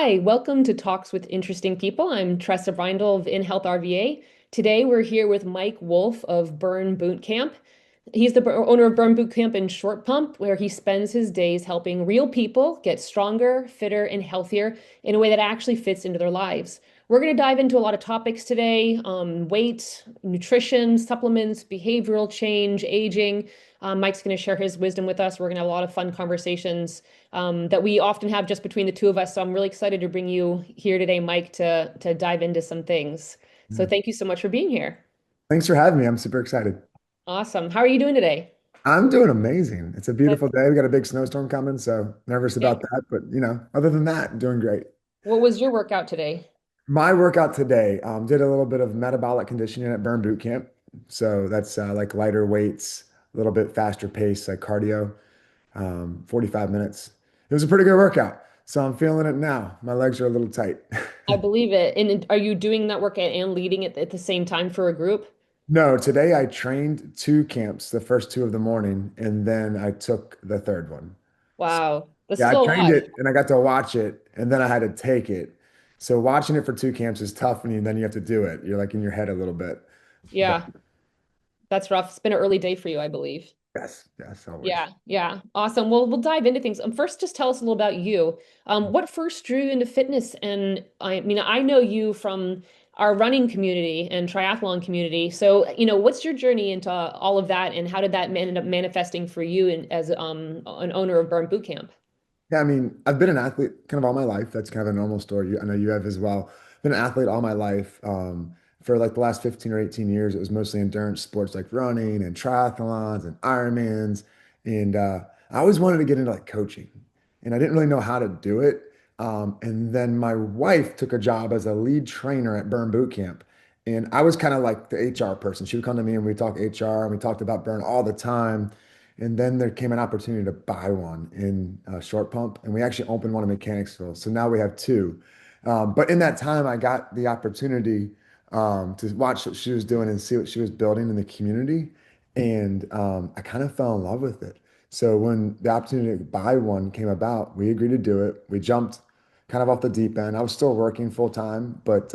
Hi, welcome to Talks with Interesting People. I'm Tressa Reindl of InHealthRVA. Today we're here with Mike Wolfe of Burn Boot Camp. He's the owner of Burn Boot Camp in Short Pump, where he spends his days helping real people get stronger, fitter, and healthier in a way that actually fits into their lives. We're going to dive into a lot of topics today, weight, nutrition, supplements, behavioral change, aging. Mike's going to share his wisdom with us. We're going to have a lot of fun conversations that we often have just between the two of us. So I'm really excited to bring you here today, Mike, to dive into some things. So Yeah. thank you so much for being here. Thanks for having me. I'm super excited. Awesome. How are you doing today? I'm doing amazing. It's a That's, beautiful day. We got a big snowstorm coming, so nervous yeah. about that. But other than that, doing great. What was your workout today? My workout today, did a little bit of metabolic conditioning at Burn Boot Camp. So that's like lighter weights, a little bit faster pace, like cardio, 45 minutes. It was a pretty good workout. So I'm feeling it now. My legs are a little tight. I believe it. And are you doing that workout and leading it at the same time for a group? No, today I trained two camps, the first two of the morning, and then I took the third one. Wow. This Yeah, is I a trained lot. it and I got to watch it and then I had to take it. So watching it for two camps is tough and then you have to do it. You're like in your head a little bit. But Yeah, that's rough. It's been an early day for you, I believe. yes, yes, always. Yeah, yeah. Awesome. Well, we'll dive into things. First, just tell us a little about you. What first drew you into fitness? And I mean, I know you from our running community and triathlon community. So, what's your journey into all of that, and how did that end up manifesting for you as an owner of Burn Boot Camp? Yeah, I mean, I've been an athlete kind of all my life. That's kind of a normal story. I know you have as well. Been an athlete all my life. For like the last 15 or 18 years, it was mostly endurance sports like running and triathlons and Ironmans. And I always wanted to get into like coaching, and I didn't really know how to do it. And then my wife took a job as a lead trainer at Burn Boot Camp. And I was kind of like the HR person. She would come to me and we talk HR and we talked about Burn all the time. And then there came an opportunity to buy one in Short Pump, and we actually opened one in Mechanicsville. So now we have two. But in that time, I got the opportunity to watch what she was doing and see what she was building in the community. And I kind of fell in love with it. So when the opportunity to buy one came about, we agreed to do it. We jumped kind of off the deep end. I was still working full time, but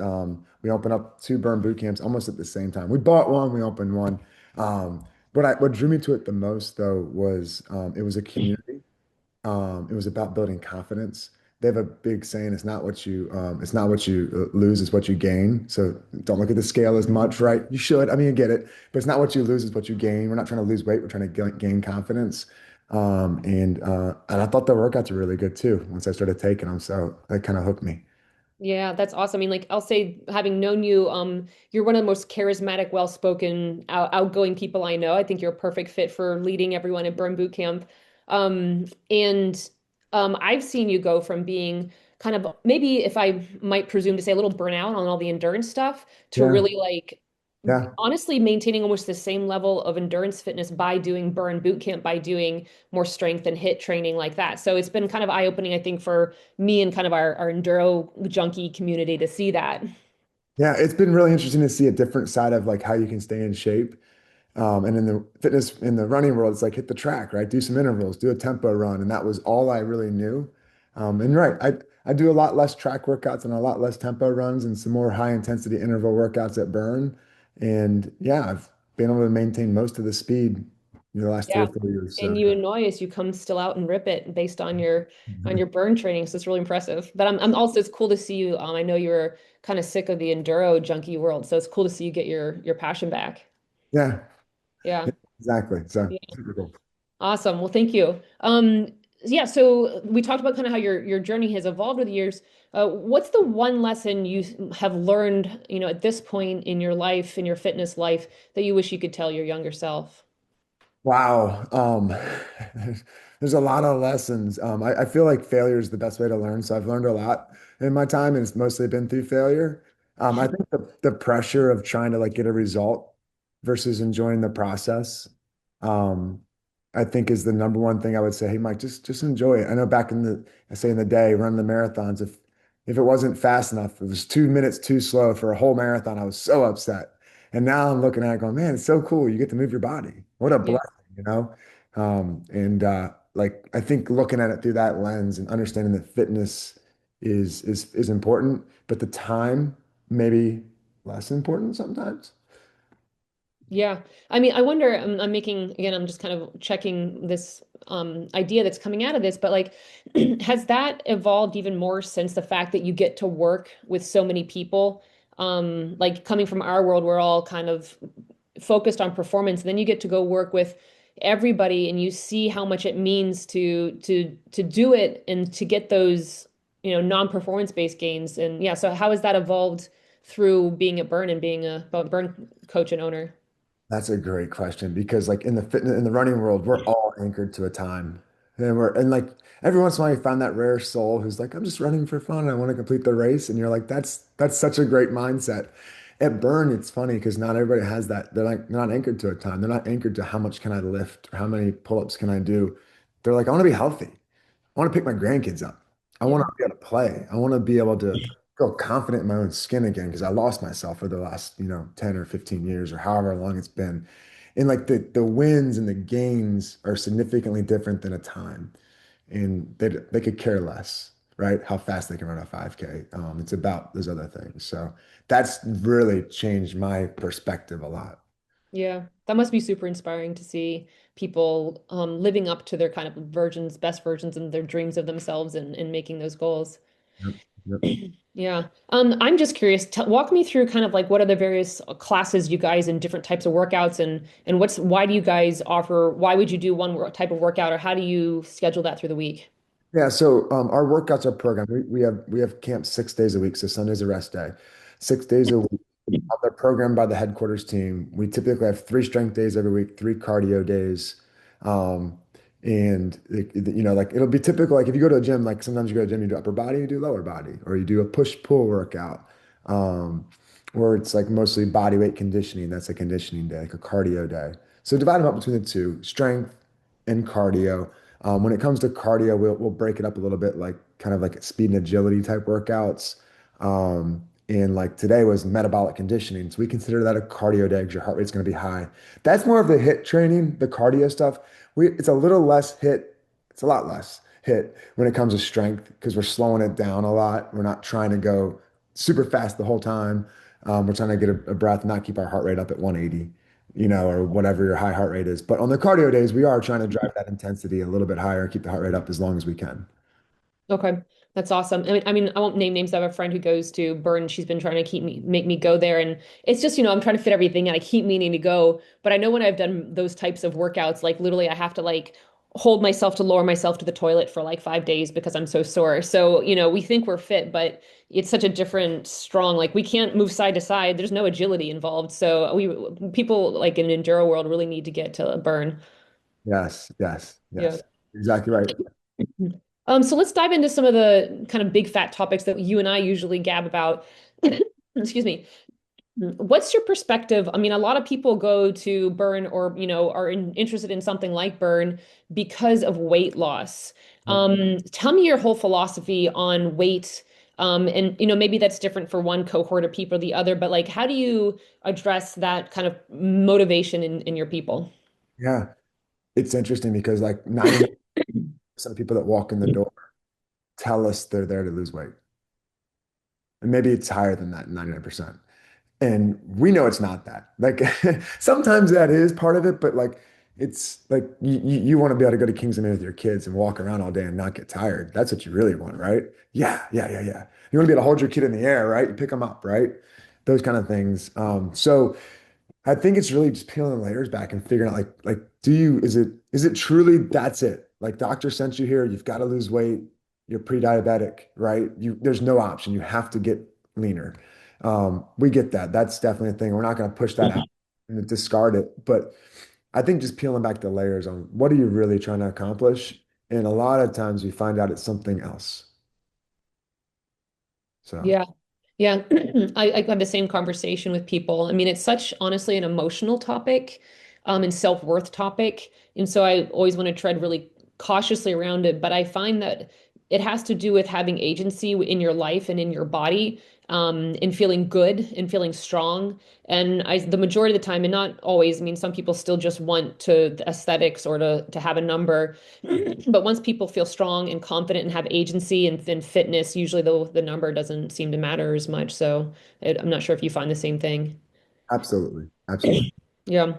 we opened up two burn boot camps almost at the same time. We bought one, we opened one. What drew me to it the most though was it was a community. It was about building confidence. They have a big saying, it's not what you lose, it's what you gain. So don't look at the scale as much, right? You should. I mean, you get it, but it's not what you lose, it's what you gain. We're not trying to lose weight, we're trying to gain confidence. And I thought the workouts were really good too once I started taking them. So that kind of hooked me. Yeah, that's awesome. I mean, like I'll say, having known you, you're one of the most charismatic, well-spoken, outgoing people I know. I think you're a perfect fit for leading everyone at Burn Boot Camp. And I've seen you go from being kind of maybe, if I might presume to say, a little burnout on all the endurance stuff to Yeah, really like yeah. honestly maintaining almost the same level of endurance fitness by doing Burn Boot Camp, by doing more strength and hit training like that. So it's been kind of eye-opening, I think, for me and kind of our enduro junkie community to see that. Yeah, it's been really interesting to see a different side of like how you can stay in shape. And in the fitness, in the running world, it's like hit the track, right? Do some intervals, do a tempo run. And that was all I really knew. And right, I do a lot less track workouts and a lot less tempo runs and some more high intensity interval workouts at Burn. And yeah, I've been able to maintain most of the speed the last three Yeah. or 4 years. So And you annoy us, you come still out and rip it based on your burn training. So it's really impressive. But I'm also it's cool to see you. I know you were kind of sick of the enduro junkie world, so it's cool to see you get your passion back. yeah, Yeah. exactly. So Yeah. super cool. Awesome. Well, thank you. Yeah, so we talked about kind of how your journey has evolved over the years. What's the one lesson you have learned, at this point in your life, in your fitness life, that you wish you could tell your younger self? Wow. There's a lot of lessons. I feel like failure is the best way to learn. So I've learned a lot in my time, and it's mostly been through failure. I think the pressure of trying to like get a result versus enjoying the process, um, I think is the number one thing I would say. Hey, Mike, just enjoy it. I know back in I say in the day, running the marathons, if it wasn't fast enough, it was 2 minutes too slow for a whole marathon, I was so upset. And now I'm looking at it going, man, it's so cool. You get to move your body. What a Yeah. blessing, you know? And like I think looking at it through that lens and understanding that fitness is important, but the time maybe less important sometimes. Yeah. I mean, I wonder, I'm making, again, I'm just kind of checking this idea that's coming out of this, but like, has that evolved even more since the fact that you get to work with so many people? Like coming from our world, we're all kind of focused on performance. And then you get to go work with everybody and you see how much it means to do it and to get those, non-performance based gains. And yeah, so how has that evolved through being at Burn and being a Burn coach and owner? That's a great question because like in the fitness in the running world, we're all anchored to a time. And like every once in a while you find that rare soul who's like, I'm just running for fun. I want to complete the race. And you're like, that's such a great mindset. At Burn, it's funny because not everybody has that. They're not anchored to a time. They're not anchored to how much can I lift or how many pull-ups can I do. They're like, I want to be healthy. I want to pick my grandkids up. I want Yeah. to be able to play. I want to be able to feel confident in my own skin again because I lost myself for the last, 10 or 15 years or however long it's been. And like the wins and the gains are significantly different than a time. And they could care less, right? How fast they can run a 5K. It's about those other things. So that's really changed my perspective a lot. Yeah. That must be super inspiring to see people living up to their kind of versions, best versions and their dreams of themselves and making those goals. Yep. Yep. Yeah. I'm just curious. T Walk me through kind of like what are the various classes you guys and different types of workouts and why do you guys offer, why would you do one type of workout or how do you schedule that through the week? Yeah, so our workouts are programmed. We have camp 6 days a week, so Sunday's a rest day. 6 days a week. They're programmed by the headquarters team. We typically have three strength days every week, three cardio days. Um, and like it'll be typical. Like if you go to a gym, like sometimes you go to a gym, you do upper body, you do lower body, or you do a push-pull workout. Um, or it's like mostly body weight conditioning. That's a conditioning day, like a cardio day. So divide them up between the two, strength and cardio. When it comes to cardio, we'll break it up a little bit, like kind of like speed and agility type workouts. And like today was metabolic conditioning. So we consider that a cardio day because your heart rate's going to be high. That's more of the hit training, the cardio stuff. It's a little less hit. It's a lot less hit when it comes to strength because we're slowing it down a lot. We're not trying to go super fast the whole time. We're trying to get a breath and not keep our heart rate up at 180, or whatever your high heart rate is. But on the cardio days, we are trying to drive that intensity a little bit higher, keep the heart rate up as long as we can. Okay. That's awesome. I mean, I won't name names. I have a friend who goes to Burn. She's been trying to make me go there. And it's just, I'm trying to fit everything and I keep meaning to go. But I know when I've done those types of workouts, like literally I have to like hold myself to lower myself to the toilet for like 5 days because I'm so sore. So, we think we're fit, but it's such a different strong, like we can't move side to side. There's no agility involved. So people like in an enduro world really need to get to Burn. Yes, yes, Yeah. yes. Exactly right. So let's dive into some of the kind of big fat topics that you and I usually gab about. Excuse me. What's your perspective? I mean, a lot of people go to Burn or, are interested in something like Burn because of weight loss. Tell me your whole philosophy on weight. And, maybe that's different for one cohort of people or the other, but like, how do you address that kind of motivation in your people? Yeah. It's interesting because like 99% of people that walk in the door tell us they're there to lose weight. And maybe it's higher than that, 99%. And we know it's not that. Like sometimes that is part of it, but like it's like you want to be able to go to Kings Dominion with your kids and walk around all day and not get tired. That's what you really want, right? Yeah, yeah, yeah, yeah. You want to be able to hold your kid in the air, right? You pick them up, right? Those kind of things. So I think it's really just peeling the layers back and figuring out like is it truly that's it? Like doctor sent you here, you've got to lose weight, you're pre-diabetic, right? There's no option. You have to get leaner. We get that. That's definitely a thing. We're not going to push that out and discard it. But I think just peeling back the layers on what are you really trying to accomplish? And a lot of times we find out it's something else. So Yeah. Yeah, I have the same conversation with people. I mean, it's such honestly an emotional topic, and self-worth topic. And so I always want to tread really cautiously around it. But I find that it has to do with having agency in your life and in your body, and feeling good and feeling strong. And the majority of the time, and not always, I mean, some people still just want the aesthetics or to have a number. But once people feel strong and confident and have agency and fitness, usually the number doesn't seem to matter as much. So I'm not sure if you find the same thing. Absolutely. Absolutely. Yeah.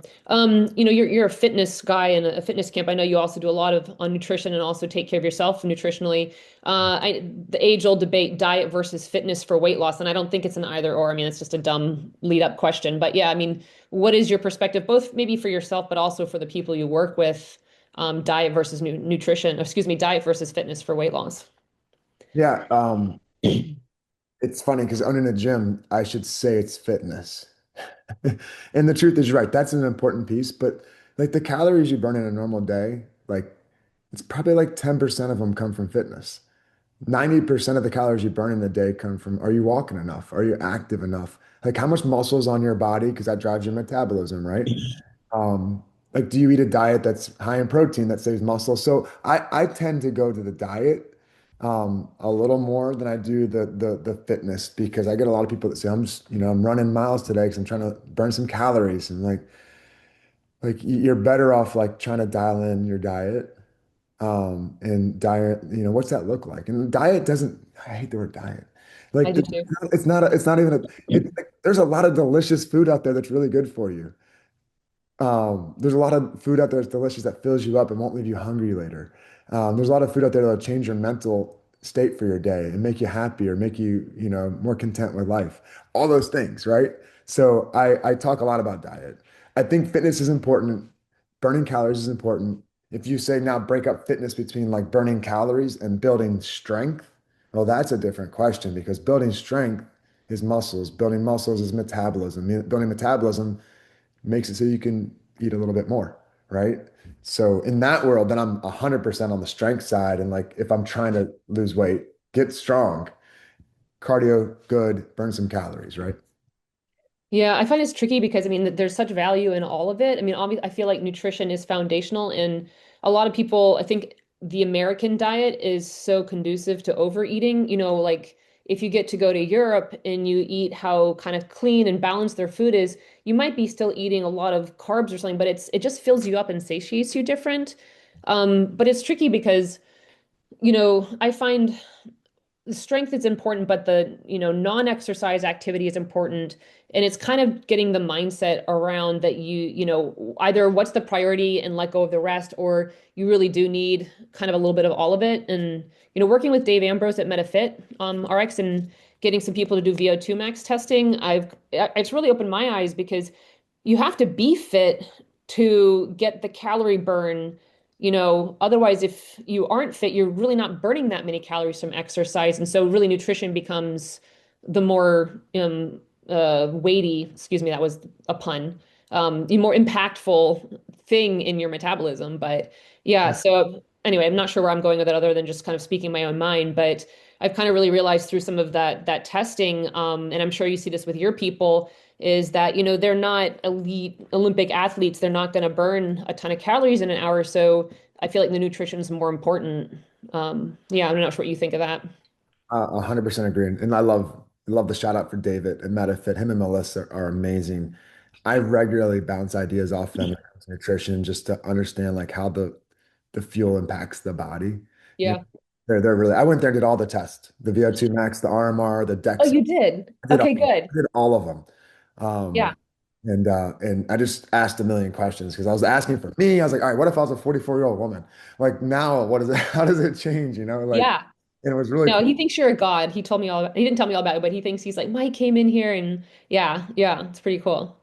You're a fitness guy in a fitness camp. I know you also do a lot of on nutrition and also take care of yourself nutritionally. The age-old debate, diet versus fitness for weight loss, and I don't think it's an either or. I mean, it's just a dumb lead-up question. But yeah, I mean, what is your perspective, both maybe for yourself, but also for the people you work with, diet versus nutrition, excuse me, diet versus fitness for weight loss? Yeah. It's funny because owning a gym, I should say it's fitness. And the truth is, you're right. That's an important piece. But like the calories you burn in a normal day, like it's probably like 10% of them come from fitness. 90% of the calories you burn in a day come from, are you walking enough? Are you active enough? Like how much muscle is on your body? Because that drives your metabolism, right? Um, like, do you eat a diet that's high in protein that saves muscle? So I tend to go to the diet a little more than I do the fitness because I get a lot of people that say I'm just, I'm running miles today because I'm trying to burn some calories and like you're better off like trying to dial in your diet and diet, what's that look like? And diet doesn't, I hate the word diet. I Like do too. it's not even it's like, there's a lot of delicious food out there that's really good for you. There's a lot of food out there that's delicious that fills you up and won't leave you hungry later. There's a lot of food out there that'll change your mental state for your day and make you happier, make you, more content with life. All those things, right? So I talk a lot about diet. I think fitness is important. Burning calories is important. If you say now break up fitness between like burning calories and building strength, well, that's a different question because building strength is muscles. Building muscles is metabolism. Building metabolism makes it so you can eat a little bit more, right? So in that world, then I'm 100% on the strength side. And like if I'm trying to lose weight, get strong, cardio, good, burn some calories, right? Yeah, I find it's tricky because I mean, there's such value in all of it. I mean, obviously, I feel like nutrition is foundational, and a lot of people, I think the American diet is so conducive to overeating. Like if you get to go to Europe and you eat how kind of clean and balanced their food is, you might be still eating a lot of carbs or something, but it just fills you up and satiates you different. But it's tricky because, I find the strength is important, but the, non-exercise activity is important. And it's kind of getting the mindset around that either what's the priority and let go of the rest, or you really do need kind of a little bit of all of it. And, working with Dave Ambrose at MetaFit, RX and getting some people to do VO2 max testing, it's really opened my eyes because you have to be fit to get the calorie burn. Otherwise, if you aren't fit, you're really not burning that many calories from exercise. And so really nutrition becomes the more weighty, excuse me, that was a pun, the more impactful thing in your metabolism. But yeah, so anyway, I'm not sure where I'm going with it other than just kind of speaking my own mind. But I've kind of really realized through some of that testing, and I'm sure you see this with your people, is that, they're not elite Olympic athletes. They're not going to burn a ton of calories in an hour. So I feel like the nutrition is more important. Yeah, I'm not sure what you think of that. 100% agree. And I love the shout out for David and MetaFit. Him and Melissa are amazing. I regularly bounce ideas off them when it comes to nutrition just to understand like how the fuel impacts the body. You know, Yeah. they're really, I went there and did all the tests, the VO2 max, the RMR, the Oh, DEXA. you did? Okay, good. I did all of them. Um, Yeah. and I just asked a million questions because I was asking for me. I was like, all right, what if I was a 44-year-old woman? Like now, what is it? How does it change? Like, Yeah. and it was really No, cool. he thinks you're a god. He told me he didn't tell me all about it, but he thinks he's like, Mike came in here and yeah, yeah, it's pretty cool.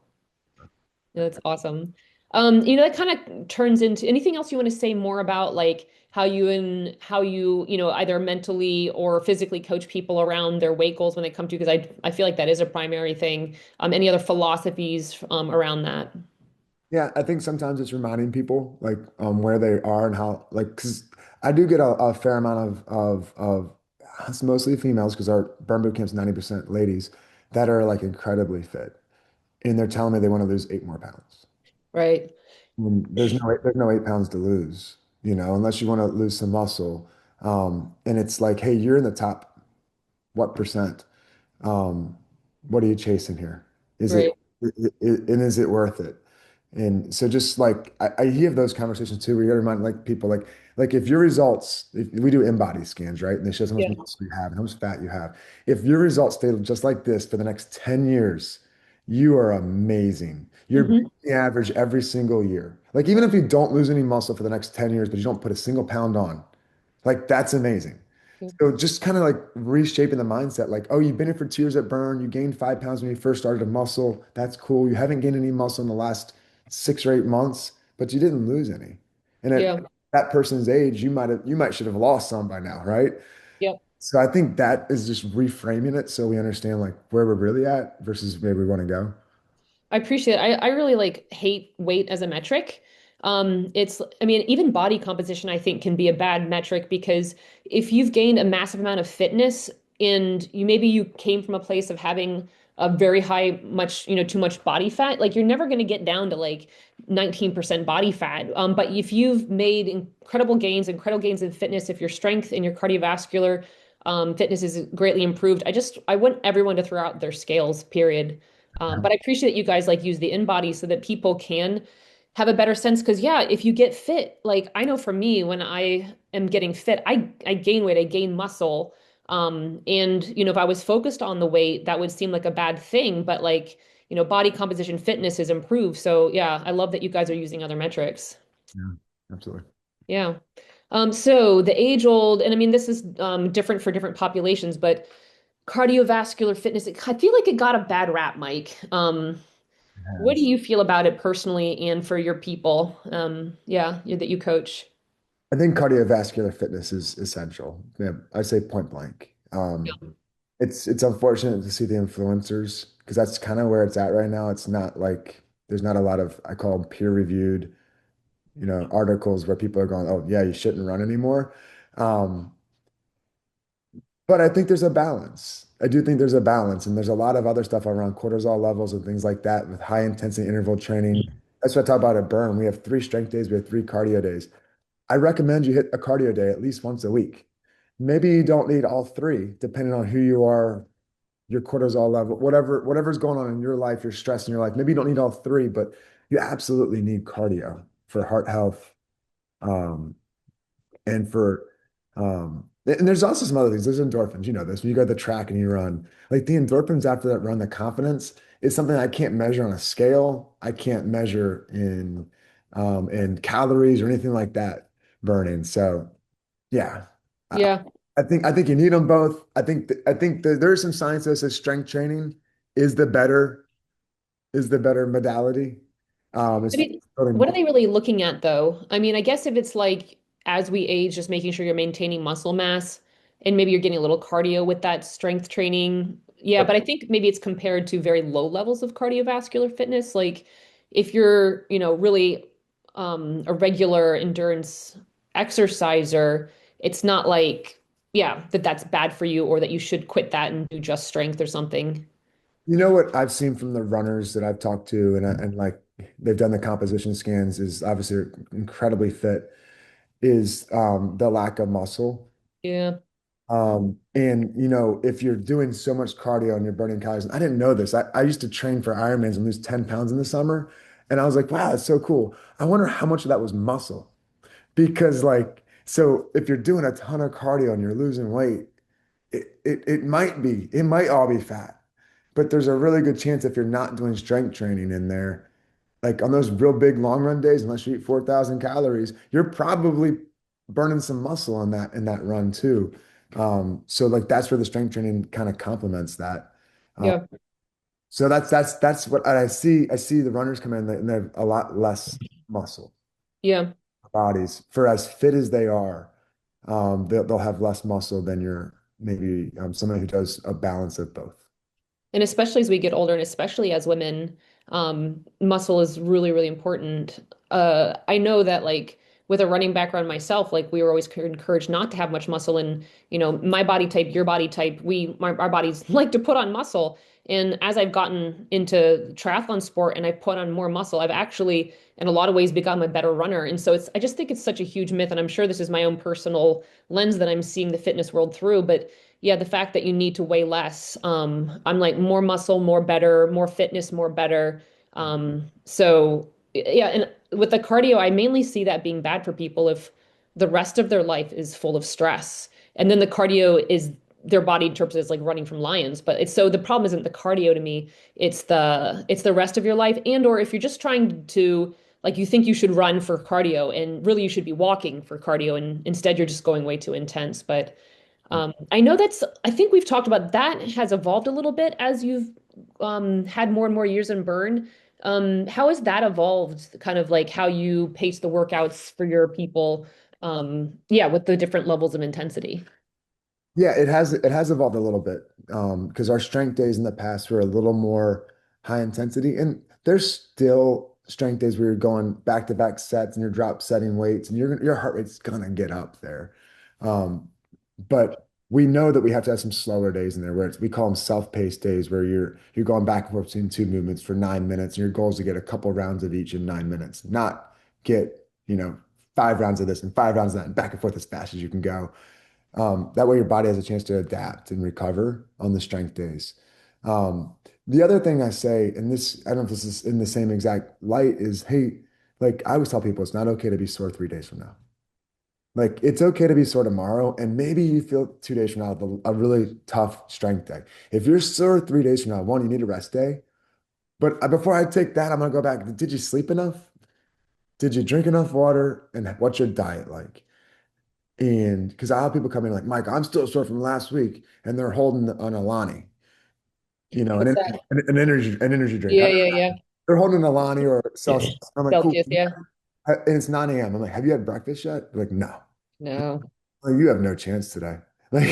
Yeah, that's awesome. That kind of turns into anything else you want to say more about like how you, either mentally or physically coach people around their weight goals when they come to, because I feel like that is a primary thing. Any other philosophies around that? Yeah, I think sometimes it's reminding people like where they are and how like because I do get a fair amount of it's mostly females because our burn boot camp's 90% ladies that are like incredibly fit and they're telling me they want to lose 8 more pounds. Right. And there's no 8 pounds to lose, unless you want to lose some muscle. And it's like, hey, you're in the top what percent? Um, what are you chasing here? Is Right. and is it worth it? And so just like I hear those conversations too, where you gotta remind like people like if your results, if we do in-body scans, right? And they show us how much Yeah. muscle you have and how much fat you have. If your results stay just like this for the next 10 years, you are amazing. You're beating Hmm. the average every single year. Like even if you don't lose any muscle for the next 10 years, but you don't put a single pound on, like that's amazing. So just kind of like reshaping the mindset, like, oh, you've been here for 2 years at Burn, you gained 5 pounds when you first started to muscle. That's cool. You haven't gained any muscle in the last 6 or 8 months, but you didn't lose any. And at Yeah. that person's age, you might should have lost some by now, right? Yeah. So I think that is just reframing it so we understand like where we're really at versus where we want to go. I appreciate it. I really like hate weight as a metric. I mean, even body composition, I think, can be a bad metric because if you've gained a massive amount of fitness and you came from a place of having a very high, too much body fat, like you're never going to get down to like 19% body fat. But if you've made incredible gains in fitness, if your strength and your cardiovascular fitness is greatly improved, I want everyone to throw out their scales, period. But I appreciate that you guys like use the InBody so that people can have a better sense. Because yeah, if you get fit, like I know for me, when I am getting fit, I gain weight, I gain muscle. And if I was focused on the weight, that would seem like a bad thing. But like, body composition fitness is improved. So yeah, I love that you guys are using other metrics. Yeah, absolutely. Yeah. So the age old, and I mean, this is different for different populations, but cardiovascular fitness, I feel like it got a bad rap, Mike. It What do has. you feel about it personally and for your people? That you coach. I think cardiovascular fitness is essential. Yeah, I say point blank. It's unfortunate to see the influencers because that's kind of where it's at right now. It's not like there's not a lot of I call them peer-reviewed, articles where people are going, "Oh, yeah, you shouldn't run anymore." Um, but I think there's a balance. I do think there's a balance, and there's a lot of other stuff around cortisol levels and things like that with high intensity interval training. That's what I talk about at Burn. We have 3 strength days, we have 3 cardio days. I recommend you hit a cardio day at least once a week. Maybe you don't need all three, depending on who you are, your cortisol level, whatever's going on in your life, your stress in your life. Maybe you don't need all three, but you absolutely need cardio for heart health, um, and for and there's also some other things. There's endorphins, you know this. When you go to the track and you run, like the endorphins after that run, the confidence is something I can't measure on a scale. I can't measure in calories or anything like that burning. So yeah, I, Yeah. I think you need them both. I think there's some science that says strength training is the better is the better modality. I As far mean, as building what are they really looking at though? I mean, I guess if it's like as we age, just making sure you're maintaining muscle mass and maybe you're getting a little cardio with that strength training. Yeah, but I think maybe it's compared to very low levels of cardiovascular fitness. Like if you're, really a regular endurance exerciser, it's not like, yeah, that's bad for you or that you should quit that and do just strength or something. You know what I've seen from the runners that I've talked to, and like they've done the composition scans, is obviously they're incredibly fit, is the lack of muscle. Yeah. And if you're doing so much cardio and you're burning calories, and I didn't know this. I used to train for Ironmans and lose 10 pounds in the summer. And I was like, wow, that's so cool. I wonder how much of that was muscle. Because like, so if you're doing a ton of cardio and you're losing weight, it might all be fat. But there's a really good chance if you're not doing strength training in there, like on those real big long run days, unless you eat 4,000 calories, you're probably burning some muscle on that in that run too. So like that's where the strength training kind of complements that. Uh, Yeah. so that's what I see. I see the runners come in and they have a lot less muscle Yeah. bodies for as fit as they are. They'll have less muscle than your maybe somebody who does a balance of both. And especially as we get older, and especially as women, muscle is really, really important. I know that like with a running background myself, like we were always encouraged not to have much muscle. And my body type, your body type, our bodies like to put on muscle. And as I've gotten into triathlon sport and I've put on more muscle, I've actually, in a lot of ways, become a better runner. And so I just think it's such a huge myth. And I'm sure this is my own personal lens that I'm seeing the fitness world through. But yeah, the fact that you need to weigh less, I'm like more muscle, more better, more fitness, more better. So yeah, and with the cardio, I mainly see that being bad for people if the rest of their life is full of stress. And then the cardio is their body interprets it as like running from lions. But it's so the problem isn't the cardio to me, it's the rest of your life. And or if you're just trying to like you think you should run for cardio and really you should be walking for cardio and instead you're just going way too intense. But I know I think we've talked about that has evolved a little bit as you've had more and more years in burn. How has that evolved, kind of like how you pace the workouts for your people? Yeah, with the different levels of intensity. Yeah, it has evolved a little bit because our strength days in the past were a little more high intensity, and there's still strength days where you're going back to back sets and you're drop setting weights, and your heart rate's gonna get up there. Um, but we know that we have to have some slower days in there where we call them self-paced days where you're going back and forth between two movements for 9 minutes, and your goal is to get a couple rounds of each in 9 minutes, not get 5 rounds of this and 5 rounds of that and back and forth as fast as you can go. That way your body has a chance to adapt and recover on the strength days. The other thing I say, and this, I don't know if this is in the same exact light, is hey, like I always tell people, it's not okay to be sore 3 days from now. Like it's okay to be sore tomorrow, and maybe you feel 2 days from now a really tough strength day. If you're sore 3 days from now, one, you need a rest day. But before I take that, I'm gonna go back. Did you sleep enough? Did you drink enough water? And what's your diet like? And because I have people come in like, Mike, I'm still sore from last week, and they're holding an Alani, What's that? an energy drink. Yeah, yeah, yeah. They're holding an Alani or Celsius. I'm like, cool. Celsius, yeah. And it's 9 a.m. I'm like, have you had breakfast yet? They're like, no. No. Like, you have no chance today. Like,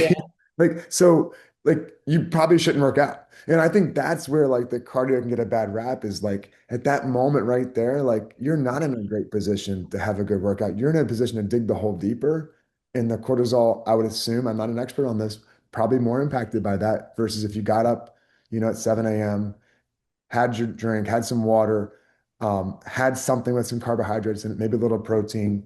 Yeah. so like you probably shouldn't work out. And I think that's where like the cardio can get a bad rap is like at that moment right there, like you're not in a great position to have a good workout. You're in a position to dig the hole deeper. And the cortisol, I would assume, I'm not an expert on this, probably more impacted by that versus if you got up, at 7 a.m., had your drink, had some water, had something with some carbohydrates in it, maybe a little protein,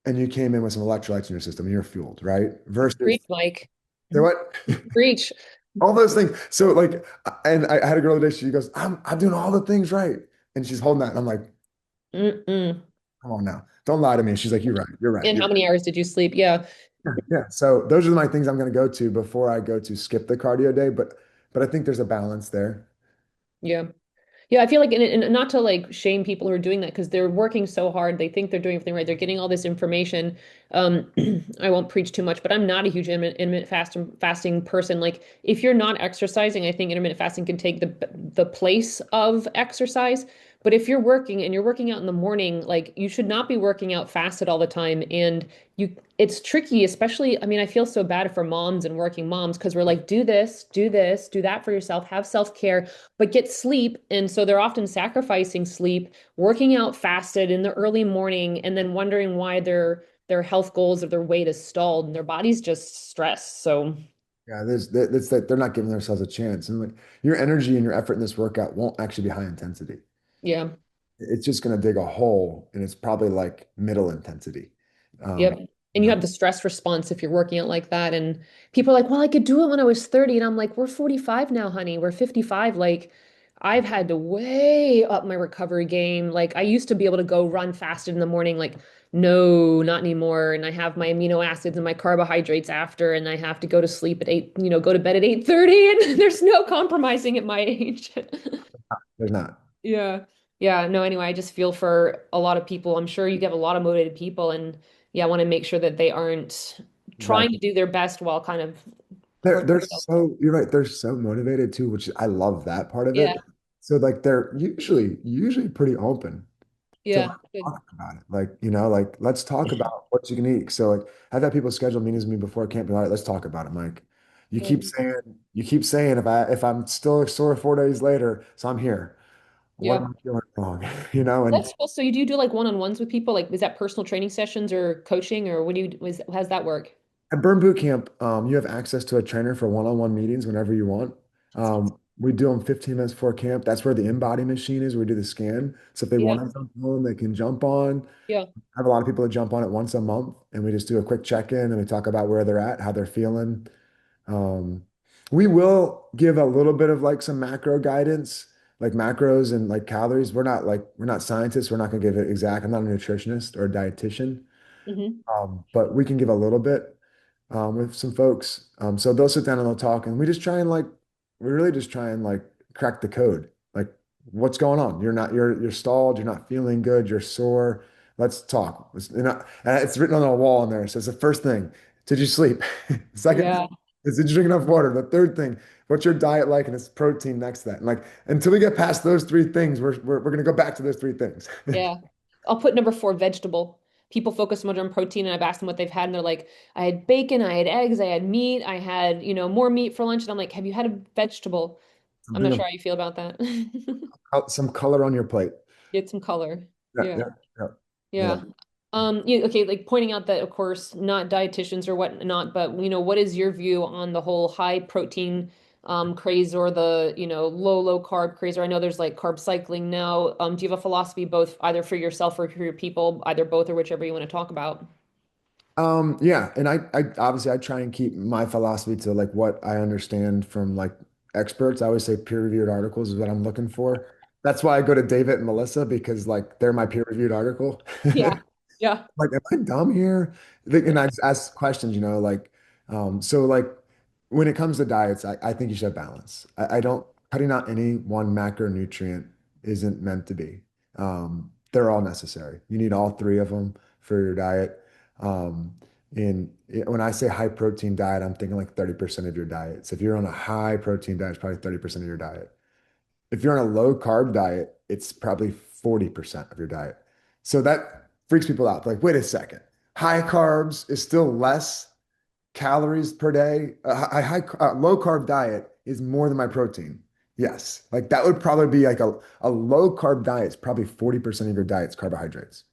and you came in with some electrolytes in your system and you're fueled, right? Versus Preach, Mike. say what? Preach. All those things. So like, and I had a girl today, she goes, I'm doing all the things right. And she's holding that. And I'm like, Mm-mm. come on now. Don't lie to me. She's like, you're right. You're right. And You're how many hours did you sleep? Yeah. right. Yeah. So those are my things I'm going to go to before I go to skip the cardio day. But I think there's a balance there. Yeah. Yeah, I feel like, and not to like shame people who are doing that because they're working so hard. They think they're doing everything right. They're getting all this information. Um, I won't preach too much, but I'm not a huge intermittent fasting person. Like, if you're not exercising, I think intermittent fasting can take the place of exercise. But if you're working and you're working out in the morning, like you should not be working out fasted all the time. And it's tricky, especially, I mean, I feel so bad for moms and working moms because we're like, do this, do that for yourself, have self-care but get sleep. And so they're often sacrificing sleep, working out fasted in the early morning, and then wondering why their health goals or their weight is stalled and their body's just stressed. So Yeah, that's that they're not giving themselves a chance. And like your energy and your effort in this workout won't actually be high intensity. yeah. It's just going to dig a hole and it's probably like middle intensity. Um, Yep. And you have the stress response if you're working out like that. And people are like, well, I could do it when I was 30. And I'm like, we're 45 now, honey. We're 55. Like, I've had to way up my recovery game. Like, I used to be able to go run fasted in the morning. Like, no, not anymore. And I have my amino acids and my carbohydrates after, and I have to go to sleep at 8, go to bed at 8:30. And there's no compromising at my age. there's not. Yeah. Yeah. No, anyway, I just feel for a lot of people. I'm sure you get a lot of motivated people and yeah, I want to make sure that they aren't trying to Exactly. do their best while kind of hurting themselves. You're right. They're so motivated too, which I love that part of Yeah. it. So like they're usually pretty open to Yeah. like, Good. talk about it. Like, like let's talk about what you can eat. So like I've had people schedule meetings with me before camp. All right, let's talk about it, Mike. You keep Good. saying, if I'm still sore 4 days later, so I'm here. What Yeah. am I doing wrong? And That's cool. So you do like one-on-ones with people? Like, is that personal training sessions or coaching or what do you, how's that work? at Burn Boot Camp, you have access to a trainer for one-on-one meetings whenever you want. That's Um, awesome. We do them 15 minutes before camp. That's where the in-body machine is. We do the scan. So if they Yeah. want to jump on, they can jump on. Yeah. I have a lot of people that jump on it once a month, and we just do a quick check-in and we talk about where they're at, how they're feeling. Um, we will give a little bit of like some macro guidance, like macros and like calories. We're not scientists. We're not going to give it exact. I'm not a nutritionist or a dietitian. Hmm. But we can give a little bit with some folks. So they'll sit down and they'll talk, and we just try and like we really just try and like crack the code. Like, what's going on? You're stalled. You're not feeling good. You're sore. Let's talk. It's written on the wall in there. It says the first thing, did you sleep? Second thing Yeah. is did you drink enough water? The third thing, what's your diet like? And it's protein next to that. And like until we get past those three things, we're gonna go back to those three things. Yeah. I'll put number four, vegetable. People focus so much on protein, and I've asked them what they've had, and they're like, I had bacon, I had eggs, I had meat, I had, more meat for lunch. And I'm like, have you had a vegetable? I'm not Something sure how you feel about that. some color on your plate. Get some color. Yeah, Yeah. yeah, yeah. Yeah. Yeah. Yeah, okay, like pointing out that of course not dietitians or whatnot, but what is your view on the whole high protein craze or the, low carb craze? Or I know there's like carb cycling now. Do you have a philosophy both either for yourself or for your people, either both or whichever you want to talk about? Yeah, and I obviously I try and keep my philosophy to like what I understand from like experts. I always say peer-reviewed articles is what I'm looking for. That's why I go to David and Melissa because like they're my peer-reviewed article. Yeah. Yeah. Like, am I dumb here? And I just ask questions, like, so like when it comes to diets, I think you should have balance. I don't cutting out any one macronutrient isn't meant to be. They're all necessary. You need all three of them for your diet. When I say high protein diet, I'm thinking like 30% of your diet. So if you're on a high protein diet, it's probably 30% of your diet. If you're on a low carb diet, it's probably 40% of your diet. So that freaks people out. Like, wait a second. High carbs is still less calories per day. Low carb diet is more than my protein. Yes. Like that would probably be like a low carb diet is probably 40% of your diet's carbohydrates.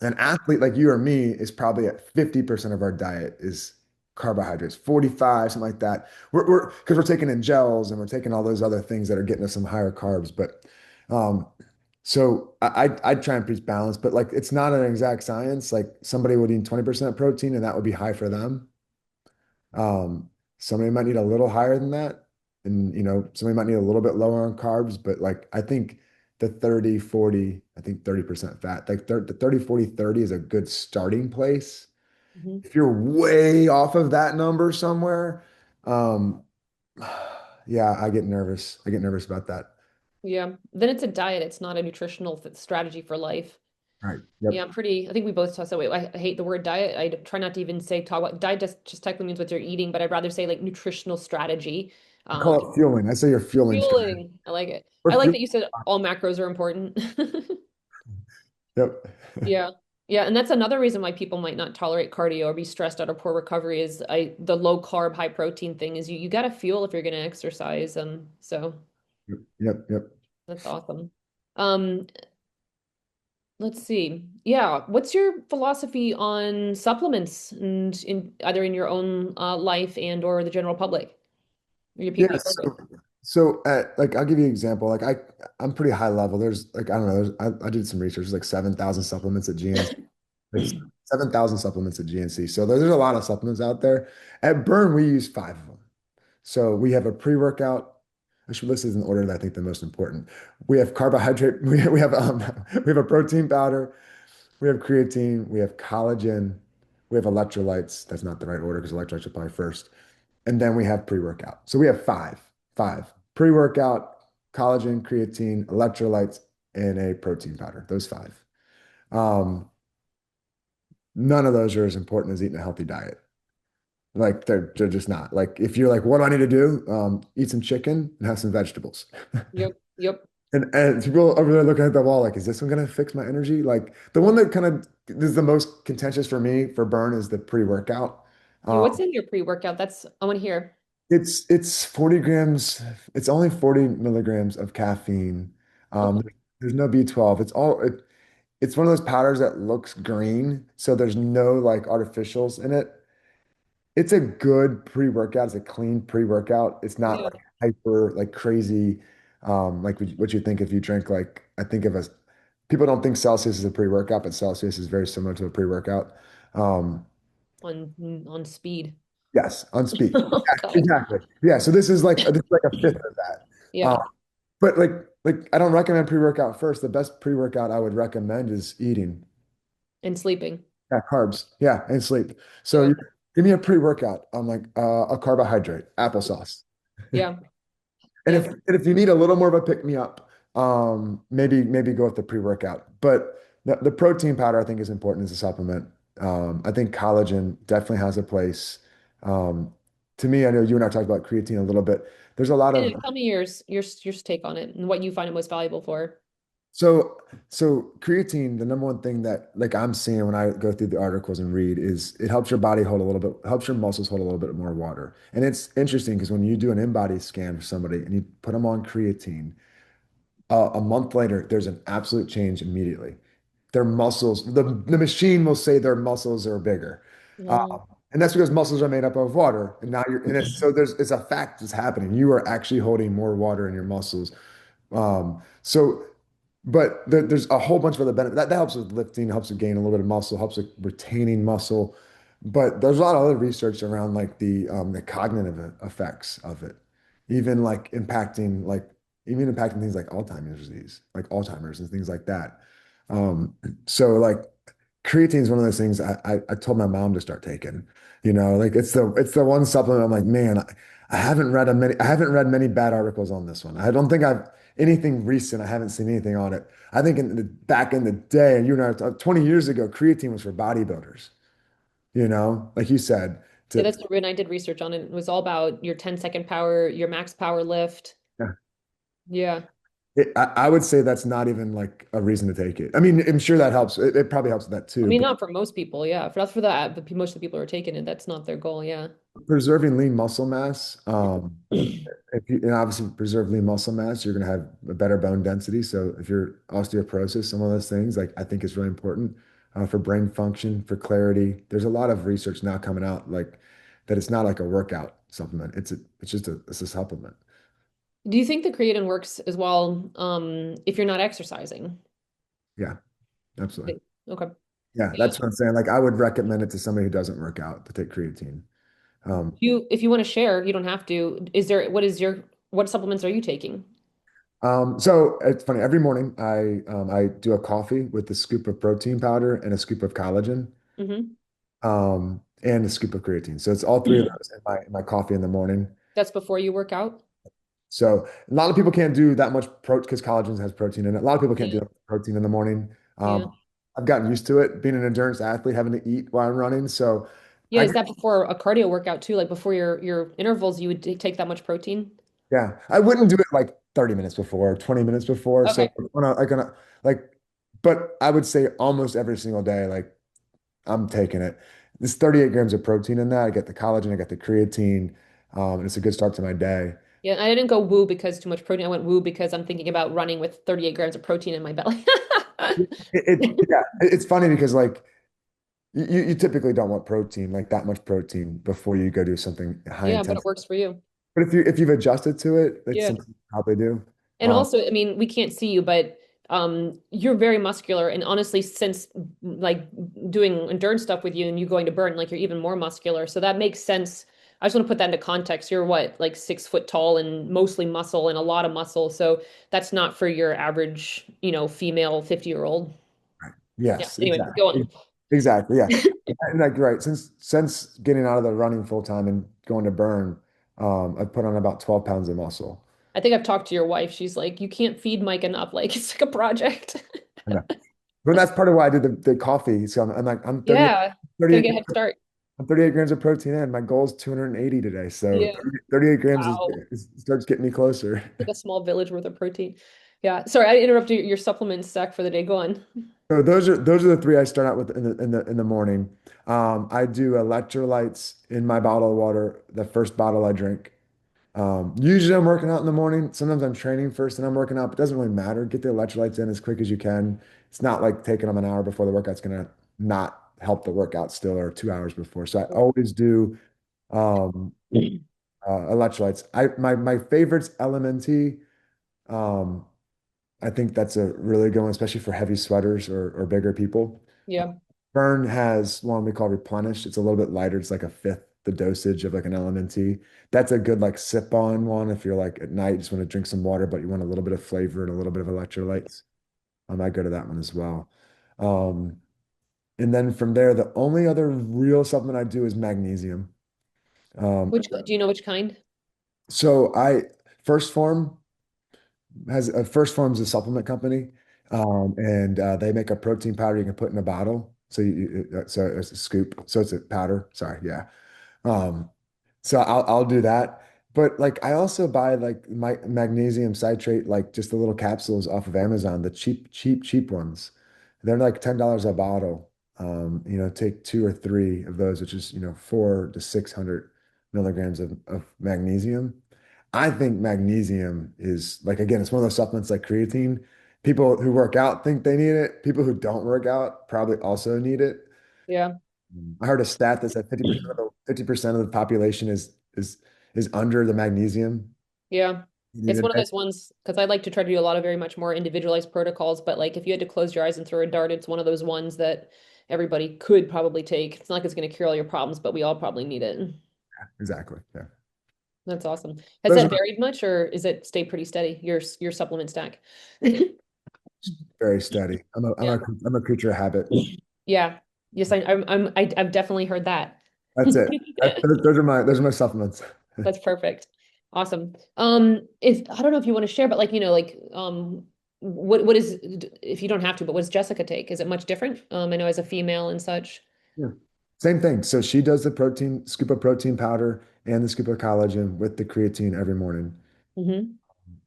An athlete like you or me is probably at 50% of our diet is carbohydrates, 45, something like that. Because we're taking in gels and we're taking all those other things that are getting us some higher carbs. But I'd try and preach balance, but like it's not an exact science. Like somebody would eat 20% protein and that would be high for them. Somebody might need a little higher than that. And somebody might need a little bit lower on carbs, but like I think the 30, 40, I think 30% fat, like the 30, 40, 30 is a good starting place. Mhm. If you're way off of that number somewhere, um, yeah, I get nervous. I get nervous about that. Yeah. Then it's a diet. It's not a nutritional strategy for life. Right. Yeah, Yep. I think we both talk so wait, I hate the word diet. I try not to even say talk about diet just technically means what you're eating, but I'd rather say like nutritional strategy. I Um, call it fueling. I say your fueling strategy. fueling. I like it. I Or like fuel. that you said all macros are important. Yep. Yeah. Yeah, and that's another reason why people might not tolerate cardio or be stressed out or poor recovery is the low carb, high protein thing is you got to fuel if you're going to exercise. So Yep. Yep. Yep. that's awesome. Um, let's see. Yeah, what's your philosophy on supplements and in either in your own life and or the general public or your people Yeah. you work with? Like I'll give you an example. I'm pretty high level. There's like I don't know. I did some research. There's like 7,000 supplements at GNC. Like 7,000 supplements at GNC. So there's a lot of supplements out there. At Burn, we use five of them. So we have a pre-workout. I should list this in order that I think the most important. We have carbohydrate. We have a protein powder. We have creatine. We have collagen. We have electrolytes. That's not the right order because electrolytes are probably first. And then we have pre-workout. So we have five pre-workout, collagen, creatine, electrolytes, and a protein powder. Those five. Um, None of those are as important as eating a healthy diet. Like they're just not. Like if you're like, what do I need to do? Eat some chicken and have some vegetables. Yep, yep. And people over there looking at the wall, like, is this one gonna fix my energy? Like the one that kind of is the most contentious for me for burn is the pre-workout. Yeah, Um, what's in your pre-workout? That's I want to hear. it's 40 grams, it's only 40 milligrams of caffeine. Okay. There's no B12. It's one of those powders that looks green, so there's no like artificials in it. It's a good pre-workout. It's a clean pre-workout. It's not Yeah. like hyper, like crazy, like what you think if you drink like I think of as people don't think Celsius is a pre-workout, but Celsius is very similar to a pre-workout. Um, on speed. yes, on speed. Oh God. Exactly. Yeah. So this is like a fifth of that. Um, Yeah. but like I don't recommend pre-workout first. The best pre-workout I would recommend is eating. And sleeping. Yeah, carbs. Yeah, and sleep. So Yeah. give me a pre-workout on like a carbohydrate, applesauce. Yeah. And Yeah. if you need a little more of a pick me up, maybe go with the pre-workout. But the protein powder I think is important as a supplement. I think collagen definitely has a place. Um, to me, I know you and I talked about creatine a little bit. There's a lot Yeah, of tell me your take on it and what you find it most valuable for. so creatine, the number one thing that like I'm seeing when I go through the articles and read is it helps your body hold a little bit, helps your muscles hold a little bit more water. And it's interesting because when you do an in-body scan for somebody and you put them on creatine, a month later, there's an absolute change immediately. Their muscles, the machine will say their muscles are bigger. Uh, Mm. and that's because muscles are made up of water. And now you're, and it's, so it's a fact that's happening. You are actually holding more water in your muscles. So, but there's a whole bunch of other benefits. That helps with lifting, helps with gaining a little bit of muscle, helps with retaining muscle. But there's a lot of other research around like the cognitive effects of it, even like impacting like even impacting things like Alzheimer's disease, like Alzheimer's and things like that. Um, so like creatine is one of those things I told my mom to start taking. Like it's the one supplement I'm like, man, I haven't read many bad articles on this one. I don't think I've anything recent. I haven't seen anything on it. I think back in the day, and you and I, 20 years ago, creatine was for bodybuilders, like you said, Yeah, to that's when I did research on it. It was all about your 10-second power, your max power lift. yeah. Yeah. I would say that's not even like a reason to take it. I mean, I'm sure that helps. It probably helps with that I too, mean, but not for most people, yeah. For that's for the most of the people who are taking it, that's not their goal, yeah. preserving lean muscle mass, if you and obviously preserve lean muscle mass, you're going to have a better bone density. So if you're osteoporosis, some of those things, like I think is really important for brain function, for clarity. There's a lot of research now coming out like that. It's not like a workout supplement. It's a supplement. Do you think the creatine works as well if you're not exercising? Yeah, absolutely. Okay. Yeah, Yeah. that's what I'm saying. Like I would recommend it to somebody who doesn't work out to take creatine. Um, If you want to share, you don't have to. What supplements are you taking? so it's funny. Every morning I do a coffee with a scoop of protein powder and a scoop of collagen, Hmm. and a scoop of creatine. So it's all three of those in my coffee in the morning. That's before you work out? So a lot of people can't do that much protein because collagen has protein in it. A lot of people can't do Yeah. that much protein in the morning. Yeah. I've gotten used to it being an endurance athlete, having to eat while I'm running. So Yeah, I is that before a cardio workout too? Like before your intervals, you would take that much protein? yeah, I wouldn't do it like 30 minutes before, 20 minutes before. So Okay. when I gonna like, but I would say almost every single day, like I'm taking it. There's 38 grams of protein in that. I get the collagen, I get the creatine, and it's a good start to my day. Yeah, I didn't go woo because too much protein. I went woo because I'm thinking about running with 38 grams of protein in my belly. Yeah, it's funny because like you typically don't want protein, like that much protein before you go do something high Yeah, but it intensity. works for you. But if you've adjusted to it, that's Yeah. something you probably do. And Um, also, I mean, we can't see you, but you're very muscular. And honestly, since like doing endurance stuff with you and you going to burn, like you're even more muscular. So that makes sense. I just want to put that into context. You're what, like 6 foot tall and mostly muscle and a lot of muscle. So that's not for your average, female 50-year-old. Yeah. yes, Anyway, go exactly. on. Exactly. Yeah. And like right, since getting out of the running full time and going to burn, I've put on about 12 pounds of muscle. I think I've talked to your wife. She's like, you can't feed Mike enough. Like it's like a project. I know. But that's part of why I did the coffee. So I'm like, I'm 38, Yeah. Gotta 38, get a head start. I'm 38 grams of protein in. My goal is 280 today. So Yeah. 38 grams Wow. starts getting me closer. Like a small village worth of protein. Yeah. Sorry, I interrupted your supplement stack for the day. Go on. So those are the three I start out with in the morning. I do electrolytes in my bottle of water, the first bottle I drink. Usually I'm working out in the morning. Sometimes I'm training first and I'm working out, but it doesn't really matter. Get the electrolytes in as quick as you can. It's not like taking them an hour before the workout's gonna not help the workout still or 2 hours before. So I always do um Electrolytes. My favorite's LMNT. Um, I think that's a really good one, especially for heavy sweaters or bigger people. Yeah. Burn has one we call Replenish. It's a little bit lighter. It's like a fifth the dosage of like an LMNT. That's a good like sip on one if you're like at night, just want to drink some water, but you want a little bit of flavor and a little bit of electrolytes. I go to that one as well. Um, and then from there, the only other real supplement I do is magnesium. Um, Which do you know which kind? so I First Form has First Form's a supplement company, and they make a protein powder you can put in a bottle. So it's a scoop. So it's a powder. Sorry, yeah. Um, so I'll do that. But like I also buy like my magnesium citrate, like just the little capsules off of Amazon, the cheap ones. They're like $10 a bottle. Take two or three of those, which is, 400 to 600 milligrams of magnesium. I think magnesium is like, again, it's one of those supplements like creatine. People who work out think they need it. People who don't work out probably also need it. Yeah. I heard a stat that said 50% of the population is under the magnesium Yeah. you need It's a one of day. those ones because I like to try to do a lot of very much more individualized protocols, but like if you had to close your eyes and throw a dart, it's one of those ones that everybody could probably take. It's not like it's going to cure all your problems, but we all probably need it. Exactly. Yeah. That's awesome. Has Those that are varied much or is it stayed pretty steady, your supplement stack? very steady. Yeah. I'm a creature of habit. Yeah. Yes, I've definitely heard that. That's it. Those are my supplements. That's perfect. Awesome. If I don't know if you want to share, but like, like what is if you don't have to, but what does Jessica take? Is it much different? I know as a female and such. Yeah. Same thing. So she does the protein, scoop of protein powder and the scoop of collagen with the creatine every morning Hmm.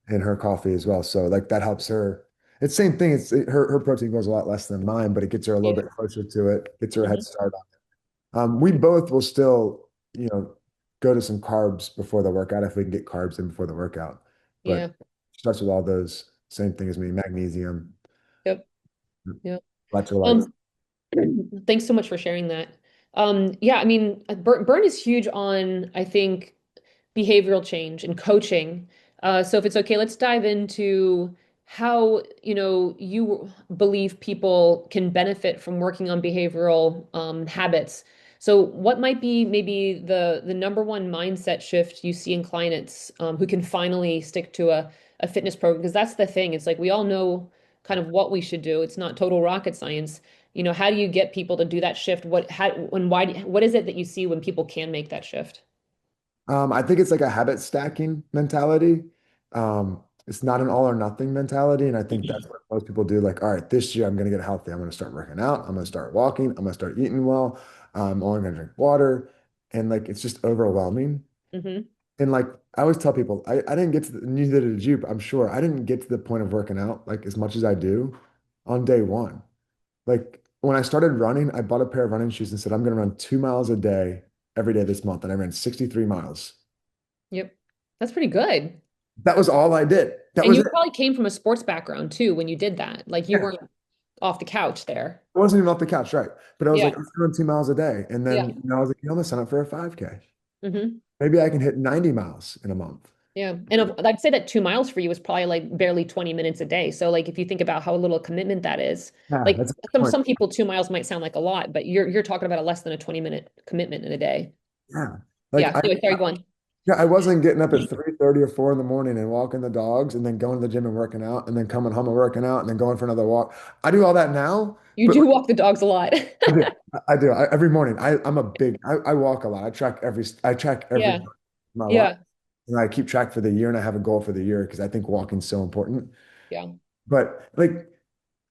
in her coffee as well. So like that helps her. It's same thing. Her protein goes a lot less than mine, but it gets her a little Yeah. bit closer to it, gets her a head Hmm. start. We both will still, go to some carbs before the workout if we can get carbs in before the workout. Yeah. But starts with all those same thing as me, magnesium, Yep. Yep. electrolytes. Um, Thanks so much for sharing that. Yeah, I mean, Burn is huge on, I think, behavioral change and coaching. So if it's okay, let's dive into how, you believe people can benefit from working on behavioral habits. So what might be maybe the number one mindset shift you see in clients who can finally stick to a fitness program? Because that's the thing. It's like we all know kind of what we should do. It's not total rocket science. How do you get people to do that shift? What is it that you see when people can make that shift? I think it's like a habit stacking mentality. It's not an all or nothing mentality. And I think that's what most people do. Like, all right, this year I'm going to get healthy. I'm going to start working out. I'm going to start walking. I'm going to start eating well. I'm only going to drink water. And like, it's just overwhelming. Hmm. And like I always tell people, I didn't get to neither did you, but I'm sure I didn't get to the point of working out like as much as I do on day one. Like when I started running, I bought a pair of running shoes and said, I'm going to run 2 miles a day every day this month. And I ran 63 miles. Yep. That's pretty good. That was all I did. That And was you it. probably came from a sports background too when you did that. Like you Yeah. weren't off the couch there. I wasn't even off the couch, right? But I was Yeah. like, I'm doing 2 miles a day. And Yeah. then, I was like, I'm gonna sign up for a 5K. Hmm. Maybe I can hit 90 miles in a month. Yeah. And I'd say that 2 miles for you was probably like barely 20 minutes a day. So like if you think about how little commitment that is, Yeah, like that's a good some point. some people 2 miles might sound like a lot, but you're talking about a less than a 20-minute commitment in a day. Yeah. Yeah. Like I, Anyway, sorry, go on. yeah, I wasn't getting up at 3:30 or 4 in the morning and walking the dogs and then going to the gym and working out and then coming home and working out and then going for another walk. I do all that now, You but do walk the dogs a lot. I do. Every morning. I walk a lot. I track every Yeah. part of my life. Yeah. And I keep track for the year and I have a goal for the year because I think walking's so important. Yeah. But like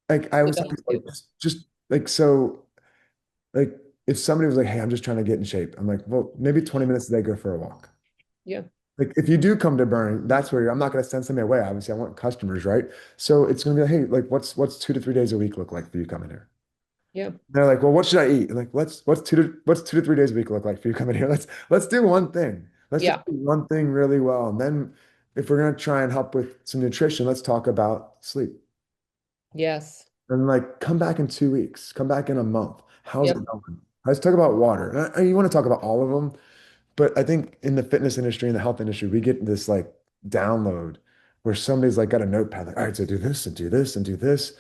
I The always tell dogs people too. like just like so like if somebody was like, hey, I'm just trying to get in shape, I'm like, well, maybe 20 minutes a day, go for a walk. Yeah. Like if you do come to Burn, that's where I'm not going to send somebody away. Obviously, I want customers, right? So it's going to be like, hey, like what's 2 to 3 days a week look like for you coming here? Yeah. They're like, well, what should I eat? And like, what's 2 to 3 days a week look like for you coming here? Let's do one thing. Let's just Yeah. do one thing really well. And then if we're going to try and help with some nutrition, let's talk about sleep. Yes. And like, come back in 2 weeks, come back in a month. How's Yep. it going? Let's talk about water. And you want to talk about all of them, But I think in the fitness industry and the health industry, we get this like download where somebody's like got a notepad, like, all right, so do this and do this and do this.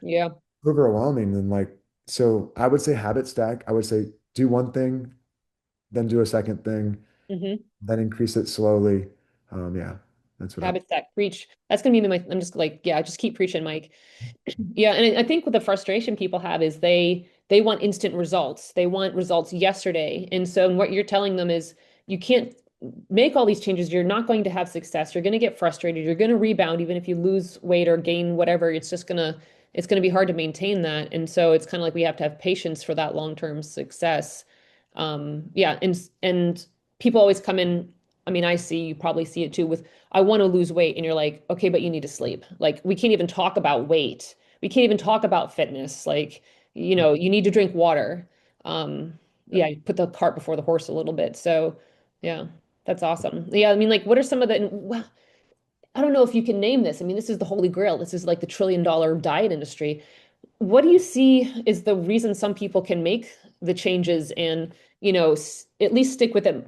Yeah. Overwhelming. And like, so I would say habit stack. I would say do one thing, then do a second thing, Hmm. then increase it slowly. Yeah, that's what I, Habit stack, preach. That's gonna be my, I'm just like, yeah, just keep preaching, Mike. Yeah, and I think what the frustration people have is they want instant results. They want results yesterday. And so what you're telling them is you can't make all these changes. You're not going to have success. You're going to get frustrated. You're going to rebound even if you lose weight or gain whatever. It's going to be hard to maintain that. And so it's kind of like we have to have patience for that long-term success. Yeah, and people always come in. I mean, I see you probably see it too with I want to lose weight, and you're like, okay, but you need to sleep. Like we can't even talk about weight. We can't even talk about fitness. Like, you need to drink water. Yeah, you put the cart before the horse a little bit. So, yeah, that's awesome. Yeah, I mean, like, what are some of the, well, I don't know if you can name this. I mean, this is the holy grail. This is like the trillion-dollar diet industry. What do you see is the reason some people can make the changes and, at least stick with it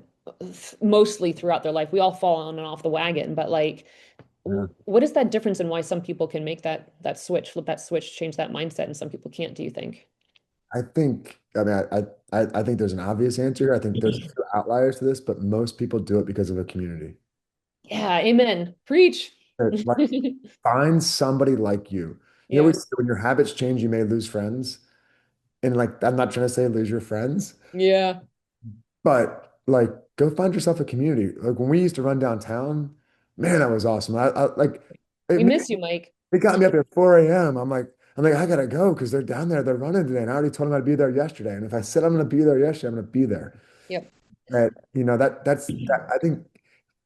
mostly throughout their life? We all fall on and off the wagon, but like, yeah. what is that difference in why some people can make that switch, flip that switch, change that mindset, and some people can't, do you think? I think, I mean, I think there's an obvious answer. I think there's a few outliers to this, but most people do it because of a community. Yeah, amen. Preach. Like, find somebody like you. You Yeah. always say when your habits change, you may lose friends. And like, I'm not trying to say lose your friends, Yeah. but like, go find yourself a community. Like when we used to run downtown, man, that was awesome. I like We it, miss you, Mike. it got me up at 4 a.m. I'm like, I gotta go because they're down there. They're running today. And I already told them I'd be there yesterday. And if I said I'm gonna be there yesterday, I'm gonna be there. Yep. That that's I think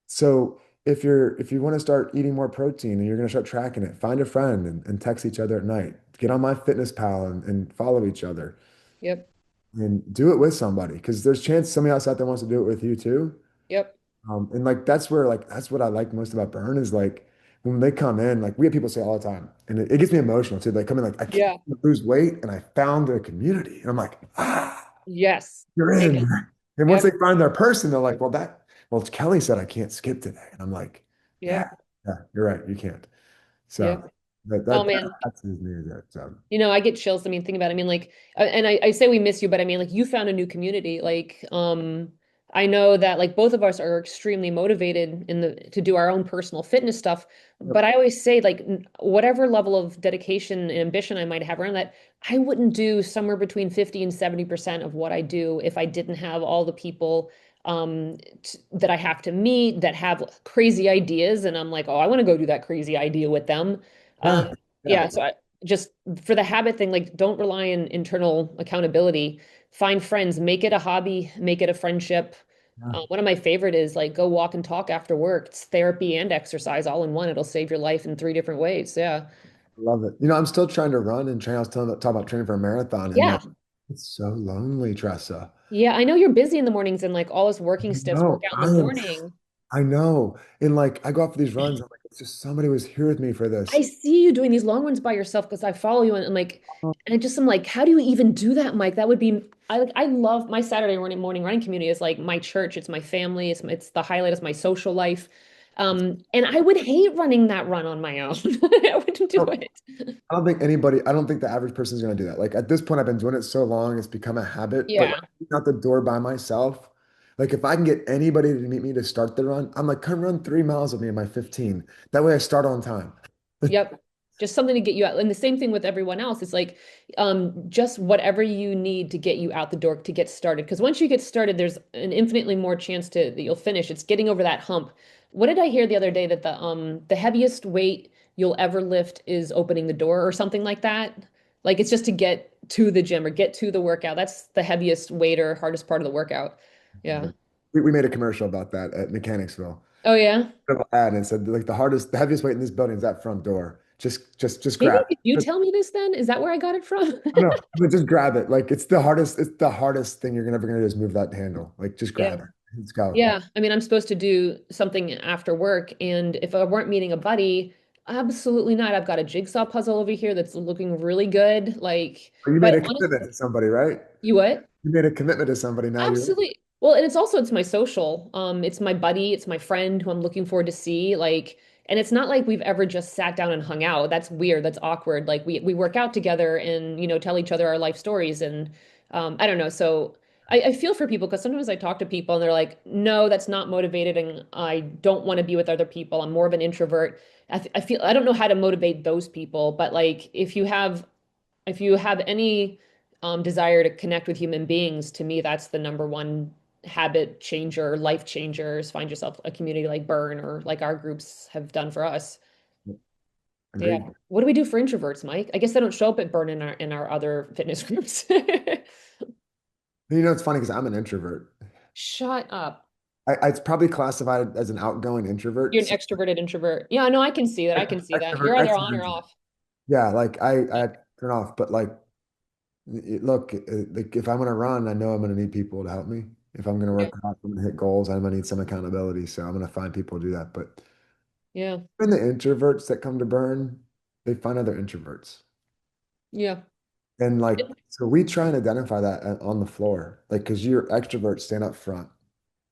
so. If you want to start eating more protein and you're gonna start tracking it, find a friend and text each other at night. Get on my fitness pal and follow each other Yep. and do it with somebody because there's chance somebody else out there wants to do it with you too. Yep. And like that's where like that's what I like most about Burn is like when they come in, like we have people say all the time, and it gets me emotional too. They come in like I can't Yeah. lose weight, and I found a community, and I'm like, ah, Yes. you're in. Amen. And once they Yep. find their person, they're like, well, Kelly said I can't skip today, and I'm like, yeah, Yep. yeah, you're right, you can't. So Yep. that Oh that man. that's his music. So I get chills. I mean, think about it. I mean, like, and I say we miss you, but I mean, like, you found a new community. Like, I know that like both of us are extremely motivated to do our own personal fitness stuff. yep, But I always say, like, whatever level of dedication and ambition I might have around that, I wouldn't do somewhere between 50 and 70% of what I do if I didn't have all the people that I have to meet that have crazy ideas. And I'm like, oh, I want to go do that crazy idea with them. Um, yeah, yeah, yeah, so just for the habit thing, like don't rely on internal accountability. Find friends, make it a hobby, make it a friendship. yeah. One of my favorite is like go walk and talk after work. It's therapy and exercise all in one. It'll save your life in three different ways. Yeah. Love it. I'm still trying to run and train. I was talking about training for a marathon, and like Yeah. it's so lonely, Tressa. Yeah. I know you're busy in the mornings and like all us working stiffs work No, out in the morning. I know. And like I go out for these runs, I'm like, it's just somebody was here with me for I this. see you doing these long runs by yourself because I follow you and like, and I just am like, how do you even do that, Mike? That would be, I love my Saturday morning running community is like my church. It's my family. It's the highlight of my social life. And I would hate running that run on my own. I wouldn't do Oh, it. I don't think the average person is going to do that. Like at this point, I've been doing it so long, it's become a habit. But Yeah. like out the door by myself, like if I can get anybody to meet me to start the run, I'm like, come run 3 miles with me in my 15. That way I start on time. Yep. Just something to get you out. And the same thing with everyone else. It's like just whatever you need to get you out the door to get started. Because once you get started, there's an infinitely more chance that you'll finish. It's getting over that hump. What did I hear the other day that the heaviest weight you'll ever lift is opening the door or something like that? Like it's just to get to the gym or get to the workout. That's the heaviest weight or hardest part of the workout. Yeah. We made a commercial about that at Mechanicsville. Oh yeah. Ad and said like the heaviest weight in this building is that front door. Just Maybe grab did you it. tell me this then? Is that where I got it from? I know, but just grab it. Like it's the hardest thing you're ever gonna do is move that handle. Like just grab Yeah. it. Let's go. Yeah, I mean, I'm supposed to do something after work, and if I weren't meeting a buddy, absolutely not. I've got a jigsaw puzzle over here that's looking really good. Like, But you made but a honestly, commitment to somebody, right? you what? You made a commitment to somebody. Now you're Absolutely. Well, and it's my social. It's my buddy, it's my friend who I'm looking forward to see. Like, and it's not like we've ever just sat down and hung out. That's weird. That's awkward. Like we work out together and tell each other our life stories and I don't know. So I feel for people because sometimes I talk to people and they're like, no, that's not motivated and I don't want to be with other people. I'm more of an introvert. I feel I don't know how to motivate those people, but like if you have any desire to connect with human beings, to me, that's the number one habit changer, life changers. Find yourself a community like Burn or like our groups have done for us. Yeah. Agreed. What do we do for introverts, Mike? I guess they don't show up at Burn in our other fitness groups. It's funny because I'm an introvert. Shut up. It's probably classified as an outgoing introvert. You're an So extroverted introvert. Yeah, no, I can see that. I can see that. You're extrovert, either on or extrovert. off. Yeah, like I turn off, but like look, like if I'm gonna run, I know I'm gonna need people to help me. If I'm gonna Yeah. work out, I'm gonna hit goals, I'm gonna need some accountability. So I'm gonna find people to do that. But Yeah. even the introverts that come to Burn, they find other introverts. Yeah. And like, so we try and identify that on the floor. Like, because your extroverts stand up front.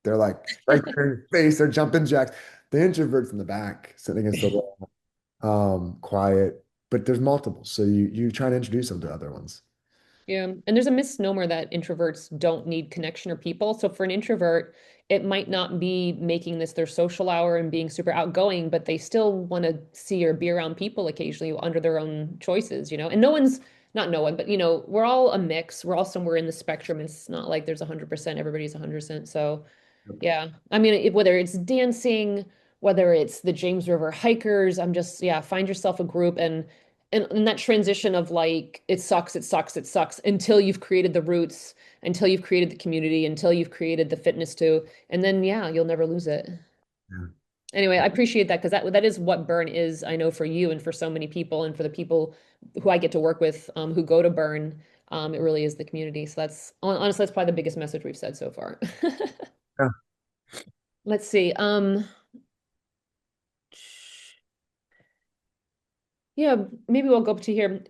They're like right there in your face, they're jumping jacks. The introverts in the back, sitting against the wall, quiet. But there's multiple. So you try to introduce them to other ones. Yeah. And there's a misnomer that introverts don't need connection or people. So for an introvert, it might not be making this their social hour and being super outgoing, but they still want to see or be around people occasionally under their own choices. And no one's, not no one, but we're all a mix. We're all somewhere in the spectrum. It's not like there's 100%, everybody's 100%. So yeah. I mean, whether it's dancing, whether it's the James River hikers, yeah, find yourself a group and that transition of like it sucks, it sucks, it sucks until you've created the roots, until you've created the community, until you've created the fitness too. And then yeah, you'll never lose it. Yeah. Anyway, I appreciate that because that is what Burn is, I know for you and for so many people and for the people who I get to work with who go to Burn. It really is the community. So that's honestly that's probably the biggest message we've said so far. Yeah. Let's see. Yeah, maybe we'll go up to here.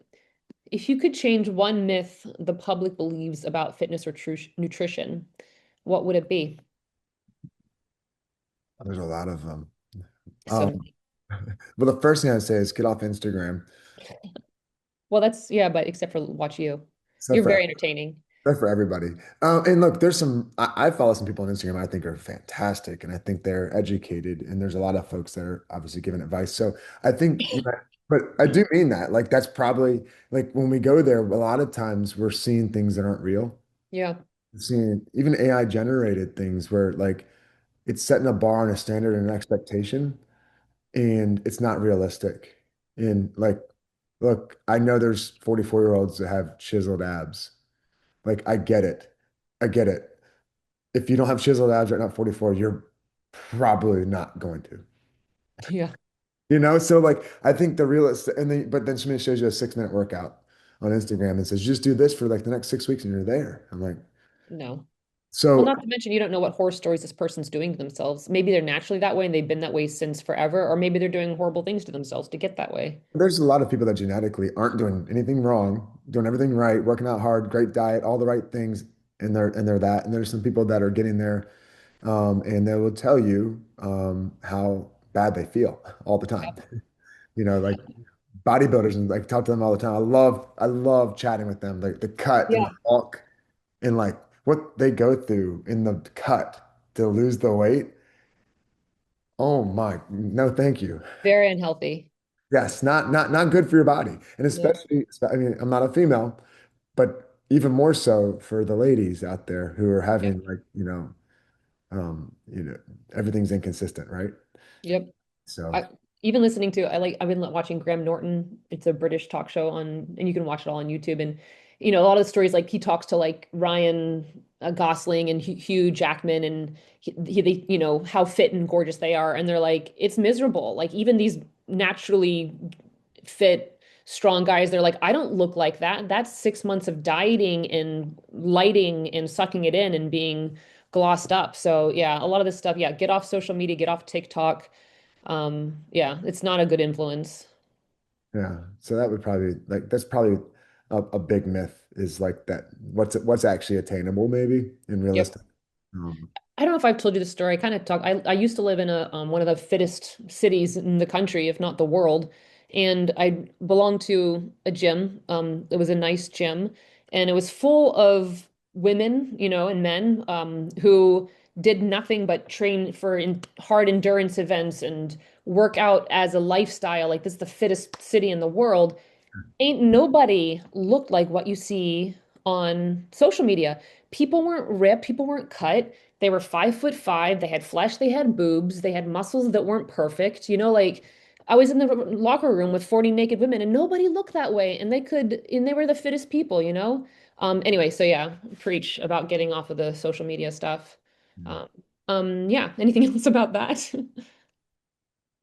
If you could change one myth the public believes about fitness or nutrition, what would it be? There's a lot of them. So, Um, well, the first thing I'd say is get off Instagram. well, that's yeah, but except for watch you. So You're for very entertaining. for everybody. And look, there's some I follow some people on Instagram I think are fantastic, and I think they're educated, and there's a lot of folks that are obviously giving advice. So I think, but I do mean that. Like that's probably like when we go there, a lot of times we're seeing things that aren't real. Yeah. Seeing even AI generated things where like it's setting a bar and a standard and an expectation, and it's not realistic. And like, look, I know there's 44-year-olds that have chiseled abs. Like, I get it. I get it. If you don't have chiseled abs right now at 44, you're probably not going to. Yeah. So like I think the realist and then but then somebody shows you a 6-minute workout on Instagram and says, just do this for like the next 6 weeks and you're there. I'm like, No. Well, so not to mention you don't know what horror stories this person's doing to themselves. Maybe they're naturally that way and they've been that way since forever, or maybe they're doing horrible things to themselves to get that way. there's a lot of people that genetically aren't doing anything wrong, doing everything right, working out hard, great diet, all the right things, and they're that. And there's some people that are getting there, and they will tell you how bad they feel all the time. Like bodybuilders and like talk to them all the time. I love chatting with them, like the cut and Yeah. the bulk and like what they go through in the cut to lose the weight. Oh my, no, thank you. Very unhealthy. Yes, not good for your body. And Yeah. especially, I mean, I'm not a female, but even more so for the ladies out there who are Yep. having like, um, you know, everything's inconsistent, right? Yep. So I even listening to I've been watching Graham Norton. It's a British talk show on and you can watch it all on YouTube and a lot of the stories like he talks to like Ryan Gosling and Hugh Jackman and they how fit and gorgeous they are and they're like it's miserable. Like even these naturally fit strong guys they're like I don't look like that. That's 6 months of dieting and lighting and sucking it in and being glossed up. So yeah, a lot of this stuff, yeah, get off social media, get off TikTok. Yeah, it's not a good influence. yeah, so that would probably like that's probably a big myth is like that what's actually attainable maybe and Yep. realistic. Um, I don't know if I've told you the story. I kind of talk. I used to live in a one of the fittest cities in the country, if not the world, and I belonged to a gym. It was a nice gym, and it was full of women, and men, who did nothing but train for hard endurance events and work out as a lifestyle. Like this is the fittest city in the world. Ain't nobody looked like what you see on social media. People weren't ripped, people weren't cut. They were 5'5". They had flesh, they had boobs, they had muscles that weren't perfect. Like I was in the locker room with 40 naked women and nobody looked that way. And they were the fittest people. Anyway, so yeah, preach about getting off of the social media stuff. Um, yeah, anything else about that?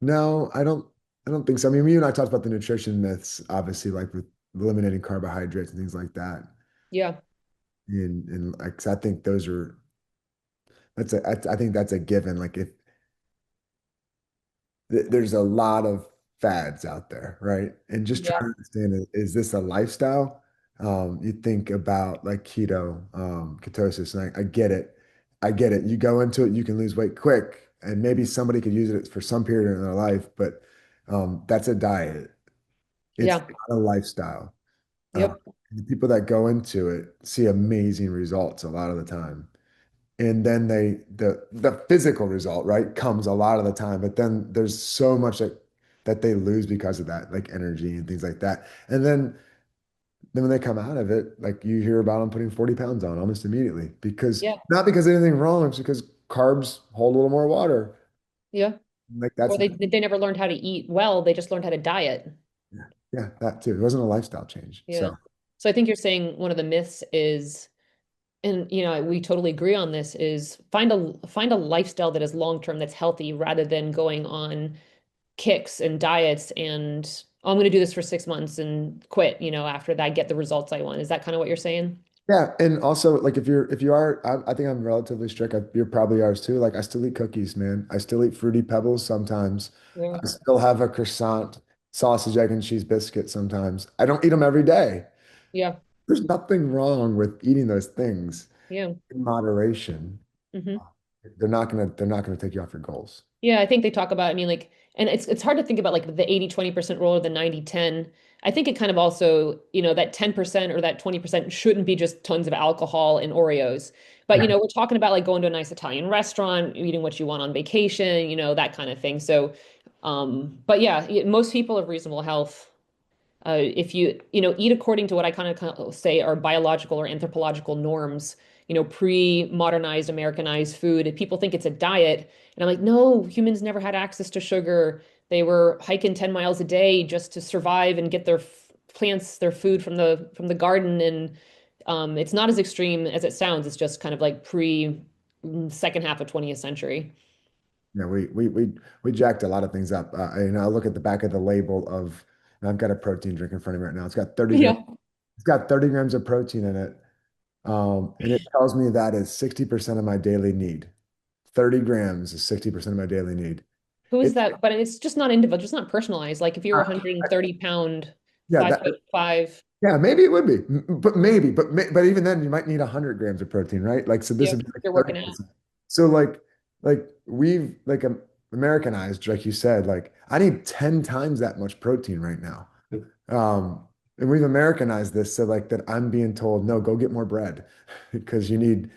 no, I don't think so. I mean, you and I talked about the nutrition myths, obviously, like with eliminating carbohydrates and things like that. Yeah, And like, 'cause I think those are I think that's a given. Like if there's a lot of fads out there, right? And just trying yeah, to understand, is this a lifestyle? You think about like keto, ketosis, and I get it. I get it. You go into it, you can lose weight quick, and maybe somebody could use it for some period in their life, but that's a diet. It's yeah, not a lifestyle. Uh, yep, the people that go into it see amazing results a lot of the time. And then the physical result, right, comes a lot of the time, but then there's so much that they lose because of that, like energy and things like that. And then when they come out of it, like you hear about them putting 40 pounds on almost immediately because yeah, not because of anything wrong, it's because carbs hold a little more water. yeah. Like Or that's they never learned how to eat well. They just learned how to diet. yeah, yeah, that too. It wasn't a lifestyle change. Yeah. So So I think you're saying one of the myths is, and we totally agree on this, is find a lifestyle that is long term, that's healthy, rather than going on kicks and diets and oh, I'm going to do this for 6 months and quit, after that I get the results I want. Is that kind of what you're saying? yeah, and also like if you are, I think I'm relatively strict. You're probably ours too. Like I still eat cookies, man. I still eat fruity pebbles sometimes. Yeah. I still have a croissant, sausage, egg, and cheese biscuit sometimes. I don't eat them every day. Yeah. There's nothing wrong with eating those things Yeah. in moderation. Hmm. They're not gonna take you off your goals. Yeah, I think they talk about, I mean, like, and it's hard to think about like the 80-20% rule or the 90-10. I think it kind of also, that 10% or that 20% shouldn't be just tons of alcohol and Oreos. But, Yeah. we're talking about like going to a nice Italian restaurant, eating what you want on vacation, that kind of thing. So, but yeah, most people of reasonable health, if you eat according to what I kind of say are biological or anthropological norms, pre-modernized Americanized food, people think it's a diet. And I'm like, no, humans never had access to sugar. They were hiking 10 miles a day just to survive and get their plants, their food from the garden. And it's not as extreme as it sounds. It's just kind of like pre second half of 20th century. Yeah, we jacked a lot of things up. I look at the back of the label of, and I've got a protein drink in front of me right now. Yeah. It's got 30 grams of protein in it. And it tells me that is 60% of my daily need. 30 grams is 60% of my daily need. Who is It, that? But it's just not individual, just not personalized. Like if you're uh, 130 pound, yeah, 5'5". yeah, maybe it would be, but maybe, but even then, you might need 100 grams of protein, right? Like, so this Yep. would be like You're working out. 30%. So like we've like Americanized, like you said, like I need 10 times that much protein right now. Um, and we've Americanized this so like that I'm being told, no, go get more bread because you need,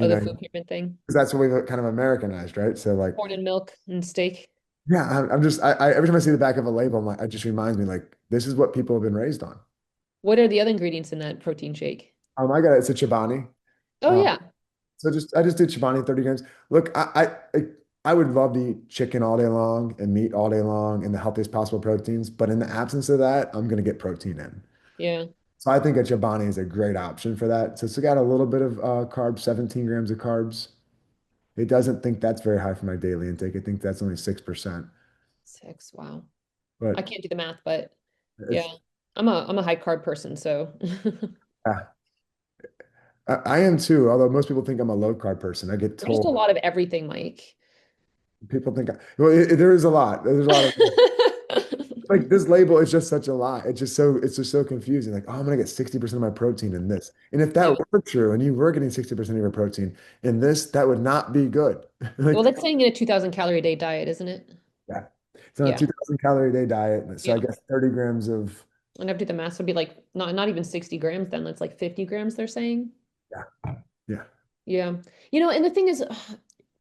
Oh, you the know, food pyramid thing. because that's what we've kind of Americanized, right? So like, Corn and milk and steak. yeah, I'm just I every time I see the back of a label, I'm like, it just reminds me like this is what people have been raised on. What are the other ingredients in that protein shake? I got it. It's a Chobani. Oh yeah. So I just did Chobani 30 grams. Look, I would love to eat chicken all day long and meat all day long and the healthiest possible proteins, but in the absence of that, I'm gonna get protein in. Yeah. So I think a Chobani is a great option for that. So it's got a little bit of carbs, 17 grams of carbs. It doesn't think that's very high for my daily intake. I think that's only 6%. 6. Wow. I But can't do the math, but yeah. it's I'm a high carb person, so yeah, I am too, although most people think I'm a low carb person. I get we're just a told lot of everything, Mike. people think well, there is a lot. There's a lot of like this label is just such a lie. It's just so confusing. Like, oh, I'm gonna get 60% of my protein in this. And if Yeah. that were true and you were getting 60% of your protein in this, that would not be good. Well, Like, that's saying in a 2000 calorie a day diet, isn't it? yeah. It's on a Yeah. 2000 calorie a day diet. So I Yeah. guess 30 grams of, And have to do the math. So it'd be like not even 60 grams then. That's like 50 grams, they're saying. yeah, yeah. Yeah. And the thing is,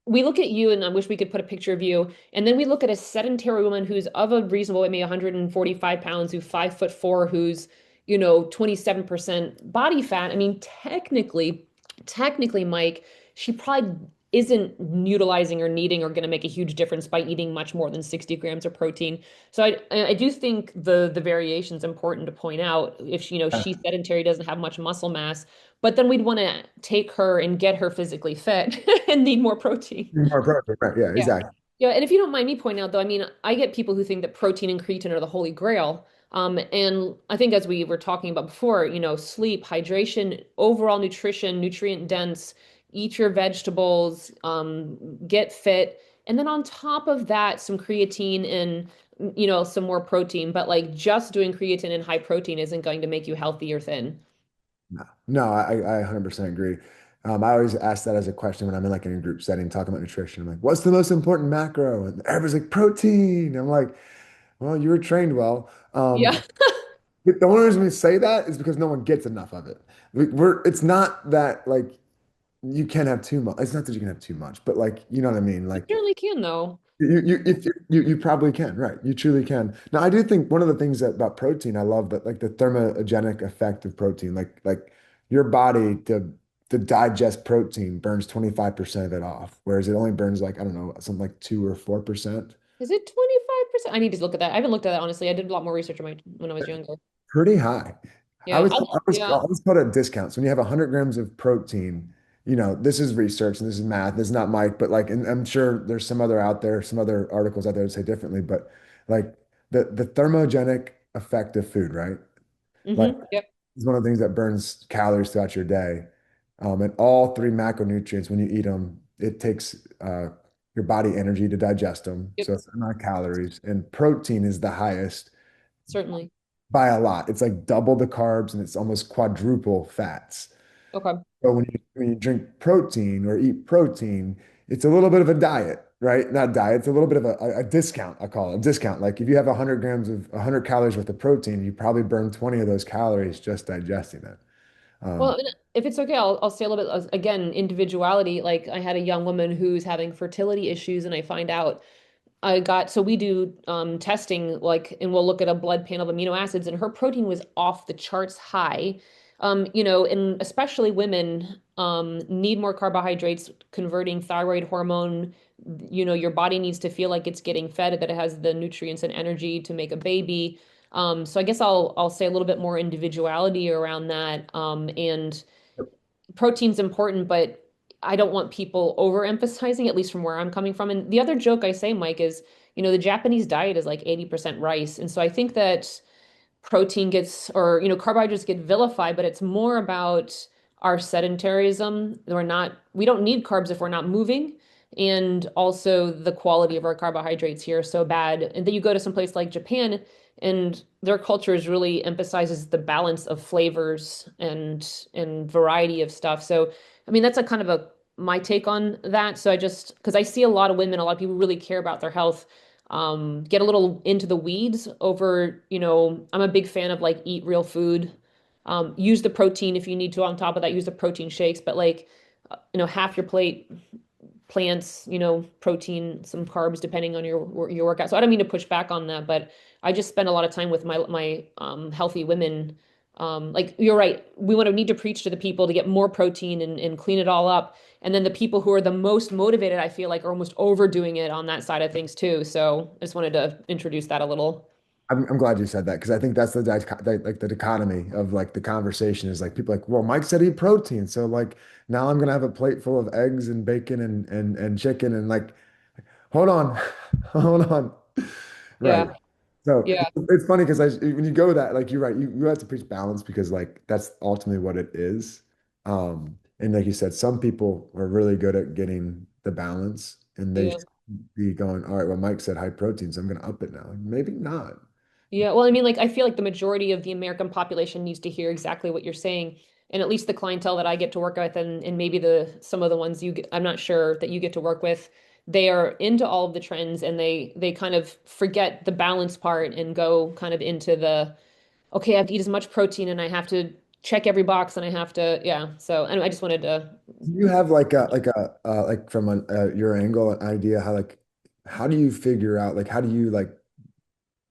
we look at you, and I wish we could put a picture of you, and then we look at a sedentary woman who's of a reasonable weight, maybe 145 pounds, who's 5'4", who's, 27% body fat. I mean, technically, Mike, she probably isn't utilizing or needing or going to make a huge difference by eating much more than 60 grams of protein. So I do think the variation is important to point out. If she, she's sedentary, doesn't have much muscle mass, but then we'd want to take her and get her physically fit and need more protein. More protein, right? Yeah, Yeah. exactly. Yeah, and if you don't mind me pointing out, though, I mean, I get people who think that protein and creatine are the holy grail. And I think as we were talking about before, sleep, hydration, overall nutrition, nutrient dense, eat your vegetables, get fit. And then on top of that, some creatine and, some more protein. But like just doing creatine and high protein isn't going to make you healthy or thin. No, I 100% agree. I always ask that as a question when I'm in like in a group setting talking about nutrition. I'm like, what's the most important macro? And everybody's like, protein. I'm like, well, you were trained well. Yeah. The only reason we say that is because no one gets enough of it. It's not that like you can have too much. It's not that you can have too much, but like, you know what I mean? You Like certainly can, though. you probably can, right? You truly can. Now, I do think one of the things about protein, I love that like the thermogenic effect of protein, like your body to digest protein burns 25% of it off, whereas it only burns like, I don't know, something like 2 or 4%. Is it 25%? I need to look at that. I haven't looked at that, honestly. I did a lot more research when I was younger. Pretty high. I Yeah. was I was I Yeah. always put a discount. So when you have 100 grams of protein, this is research and this is math. This is not Mike, but like, and I'm sure there's some other out there, some other articles out there that say differently. But like the thermogenic effect of food, right? Like Yep. is one of the things that burns calories throughout your day. And all three macronutrients, when you eat them, it takes your body energy to digest them. Yep. So it's not calories, and protein is the highest Certainly. by a lot. It's like double the carbs and it's almost quadruple fats. Okay. So when you drink protein or eat protein, it's a little bit of a diet, right? Not diet, it's a little bit of a discount, I call it a discount. Like if you have 100 grams of 100 calories worth of protein, you probably burn 20 of those calories just digesting it. Well, Um, and if it's okay, I'll say a little bit, again, individuality. Like I had a young woman who's having fertility issues, and I find out so we do testing, like, and we'll look at a blood panel of amino acids, and her protein was off the charts high. And especially women need more carbohydrates, converting thyroid hormone. Your body needs to feel like it's getting fed, that it has the nutrients and energy to make a baby. So I guess I'll say a little bit more individuality around that. And protein's important, but I don't want people overemphasizing, at least from where I'm coming from. And the other joke I say, Mike, is, the Japanese diet is like 80% rice. And so I think that protein gets, or, carbohydrates get vilified, but it's more about our sedentarism. We don't need carbs if we're not moving. And also the quality of our carbohydrates here is so bad. And then you go to some place like Japan, and their culture is really emphasizes the balance of flavors and variety of stuff. So, I mean, that's a kind of my take on that. So because I see a lot of women, a lot of people really care about their health, get a little into the weeds over, I'm a big fan of like eat real food. Use the protein if you need to on top of that, use the protein shakes, but like, half your plate plants, protein, some carbs depending on your workout. So I don't mean to push back on that, but I just spend a lot of time with my healthy women. Like you're right, we want to need to preach to the people to get more protein and clean it all up. And then the people who are the most motivated, I feel like, are almost overdoing it on that side of things too. So I just wanted to introduce that a little. I'm glad you said that because I think that's like the dichotomy of like the conversation is like people like, well, Mike said eat protein, so like now I'm gonna have a plate full of eggs and bacon and chicken and like, hold on, hold on, right? Yeah, So yeah, it's funny because when you go that like you're right, you have to preach balance because like that's ultimately what it is. And like you said, some people are really good at getting the balance and they yeah. should be going, all right, well, Mike said high protein, so I'm gonna up it now. Maybe not. Yeah, well, I mean, like, I feel like the majority of the American population needs to hear exactly what you're saying. And at least the clientele that I get to work with, and maybe some of the ones I'm not sure that you get to work with, they are into all of the trends and they kind of forget the balance part and go kind of into okay, I have to eat as much protein and I have to check every box and I have to, yeah. So anyway, I just wanted to, Do you have like from your angle an idea how do you figure out like how do you like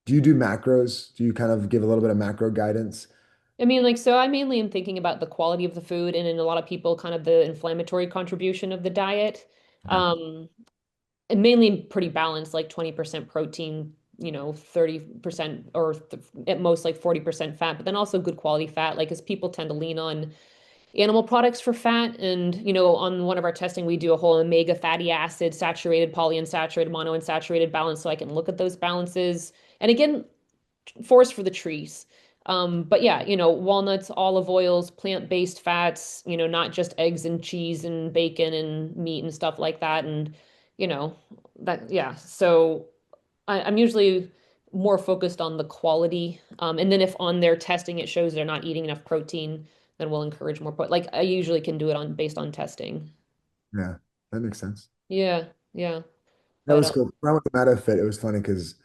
do you do macros? Do you kind of give a little bit of macro guidance? I mean, like, so I mainly am thinking about the quality of the food and in a lot of people, kind of the inflammatory contribution of the diet. Okay. Um, and mainly pretty balanced, like 20% protein, 30% or at most like 40% fat, but then also good quality fat, like as people tend to lean on animal products for fat. And, on one of our testing, we do a whole omega fatty acid, saturated, polyunsaturated, monounsaturated balance so I can look at those balances. And again, forest for the trees. But yeah, walnuts, olive oils, plant-based fats, not just eggs and cheese and bacon and meat and stuff like that. And, you know, yeah. So I'm usually more focused on the quality. And then if on their testing it shows they're not eating enough protein, then we'll encourage more. Like I usually can do it on based on testing. Yeah, that makes sense. Yeah, yeah. That But was cool. When I went to MetaFit, it was funny because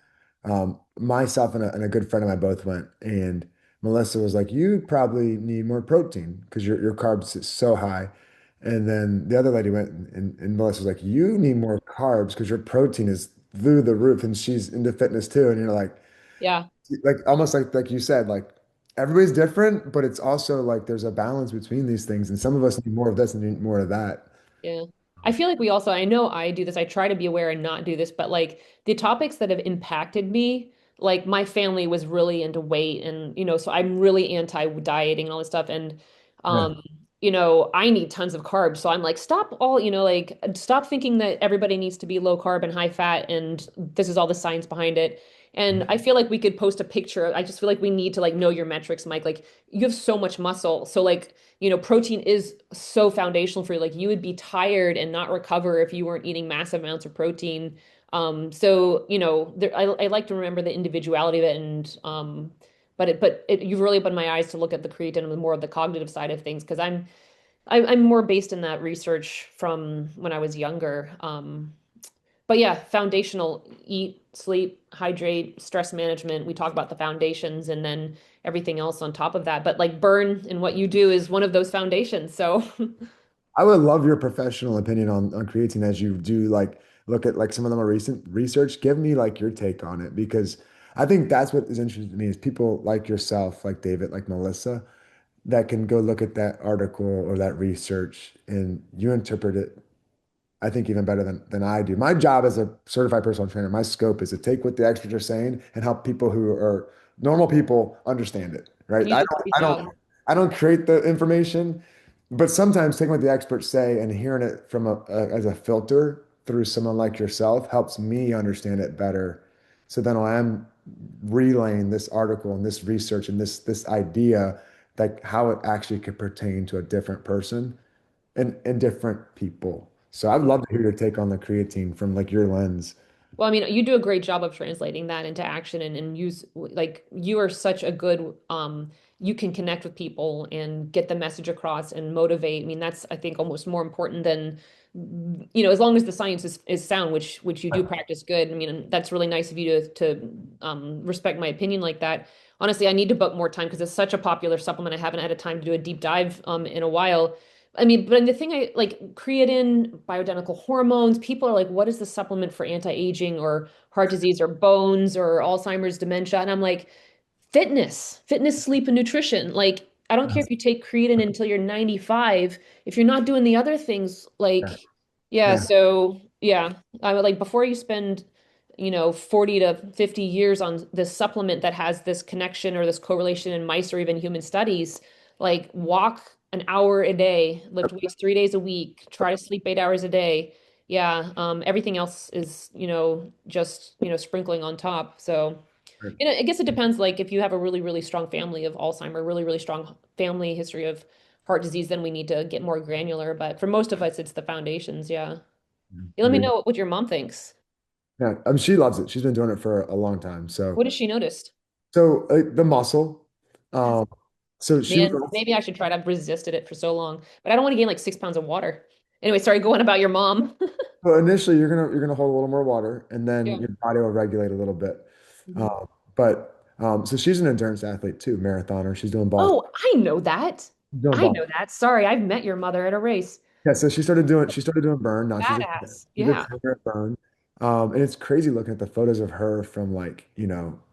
myself and a good friend of mine both went, and Melissa was like, "You probably need more protein because your carbs is so high." And then the other lady went, and Melissa was like, "You need more carbs because your protein is through the roof," and she's into fitness too. And you're yeah, like almost like you said, like everybody's different, but it's also like there's a balance between these things, and some of us need more of this and need more of that. yeah. I feel like I know I do this. I try to be aware and not do this, but like the topics that have impacted me, like my family was really into weight and, so I'm really anti-dieting and all this stuff. And, Yeah. um, I need tons of carbs. So I'm like, stop thinking that everybody needs to be low carb and high fat. And this is all the science behind it. And I feel like we could post a picture. I just feel like we need to like know your metrics, Mike. Like you have so much muscle. So like, protein is so foundational for you. Like you would be tired and not recover if you weren't eating massive amounts of protein. I like to remember the individuality of it and you've really opened my eyes to look at the creatine and more of the cognitive side of things because I'm more based in that research from when I was younger. But yeah, foundational, eat, sleep, hydrate, stress management. We talk about the foundations and then everything else on top of that. But like burn and what you do is one of those foundations. So I would love your professional opinion on creatine as you do like look at like some of the more recent research. Give me like your take on it because I think that's what is interesting to me is people like yourself, like David, like Melissa, that can go look at that article or that research and you interpret it I think even better than I do. My job as a certified personal trainer, my scope is to take what the experts are saying and help people who are normal people understand it, right? you do a great job. I don't create the information, but sometimes taking what the experts say and hearing it from as a filter through someone like yourself helps me understand it better. So then when I'm relaying this article and this research and this idea, like how it actually could pertain to a different person and different people. So I'd love to hear your take on the creatine from like your lens. Well, I mean, you do a great job of translating that into action and use like you are such a good you can connect with people and get the message across and motivate. I mean, that's I think almost more important than as long as the science is sound, which you do practice good. I mean, that's really nice of you to respect my opinion like that. Honestly, I need to book more time because it's such a popular supplement. I haven't had a time to do a deep dive in a while. I mean, but the thing I like creatine, bioidentical hormones, people are like, what is the supplement for anti-aging or heart disease or bones or Alzheimer's, dementia? And I'm like, fitness, sleep, and nutrition. Like, I don't care if you take creatine until you're 95. If you're not doing the other things, Yeah. like, yeah, Yeah. so yeah, I would like before you spend, 40 to 50 years on this supplement that has this connection or this correlation in mice or even human studies, like walk an hour a day, lift weights 3 days a week, try to sleep 8 hours a day. Yeah, everything else is, just, sprinkling on top. So. I guess it depends. Like, if you have a really, really strong family of Alzheimer, really, really strong family history of heart disease, then we need to get more granular. But for most of us, it's the foundations. Yeah. You let me Agreed. know what your mom thinks. Yeah. She loves it. She's been doing it for a long time. So What has she noticed? So the muscle. Yes. Um, so she was Man, maybe I should try to. I've resisted it for so long, but I don't want to gain like 6 pounds of water. Anyway, sorry, go on about your mom. so initially you're gonna hold a little more water, and then Yeah. your body will regulate a little bit. Mhm. But so she's an endurance athlete too, marathoner. Oh, I know that. She's doing I Boston. know that. Sorry, I've met your mother at a race. Yeah, so she started doing burn. Now Badass. she's a Yeah. trainer at burn. And it's crazy looking at the photos of her from like,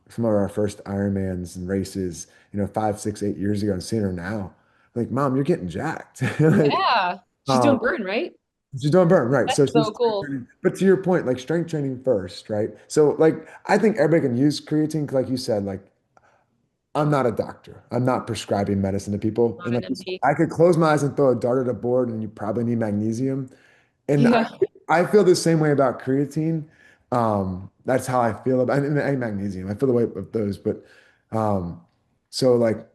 some of our first Ironmans and races, 5, 6, 8 years ago and seeing her now. Like, Mom, you're getting jacked. Like, Yeah. She's um, doing burn, right? she's doing burn, right? That's So so she's strength cool. training. But to your point, like strength training first, right? So like I think everybody can use creatine, 'cause like you said, like I'm not a doctor. I'm not prescribing medicine to people. Not And an like you said, MD. I could close my eyes and throw a dart at a board and you probably need magnesium. And I, Yeah. I feel the same way about creatine. That's how I feel about and magnesium. I feel the way of those, but um, so like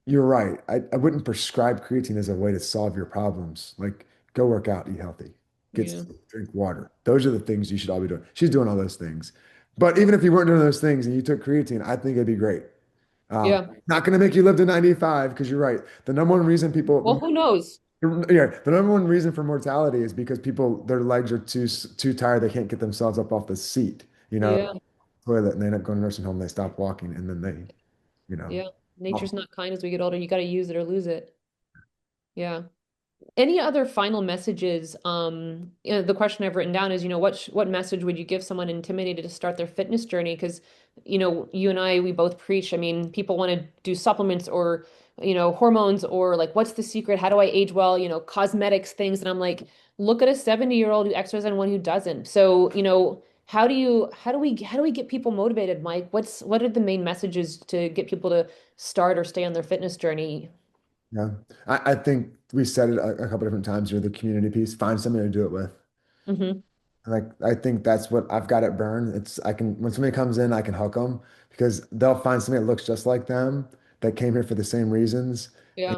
you're right. I wouldn't prescribe creatine as a way to solve your problems. Like go work out, eat healthy, Yeah. drink water. Those are the things you should all be doing. She's doing all those things. But even if you weren't doing those things and you took creatine, I think it'd be great. Yeah. Not going to make you live to 95 because you're right. The number one reason Well, who knows? yeah, the number one reason for mortality is because people, their legs are too tired. They can't get themselves up off the seat, Yeah. toilet, and they end up going to nursing home. They stop walking, and then you know, Yeah. Nature's not kind as we get older. You got to use it or lose it. Yeah. Any other final messages? The question I've written down is, what message would you give someone intimidated to start their fitness journey? Because, you and I, we both preach. I mean, people want to do supplements or, hormones or like, what's the secret? How do I age well? Cosmetics things. And I'm like, look at a 70-year-old who exercises and one who doesn't. So, how do we get people motivated, Mike? What are the main messages to get people to start or stay on their fitness journey? yeah. I think we said it a couple different times. The community piece. Find somebody to do it with. Hmm. Like I think that's what I've got at Burn. I can when somebody comes in, I can hook them because they'll find somebody that looks just like them that came here for the same reasons. Yeah.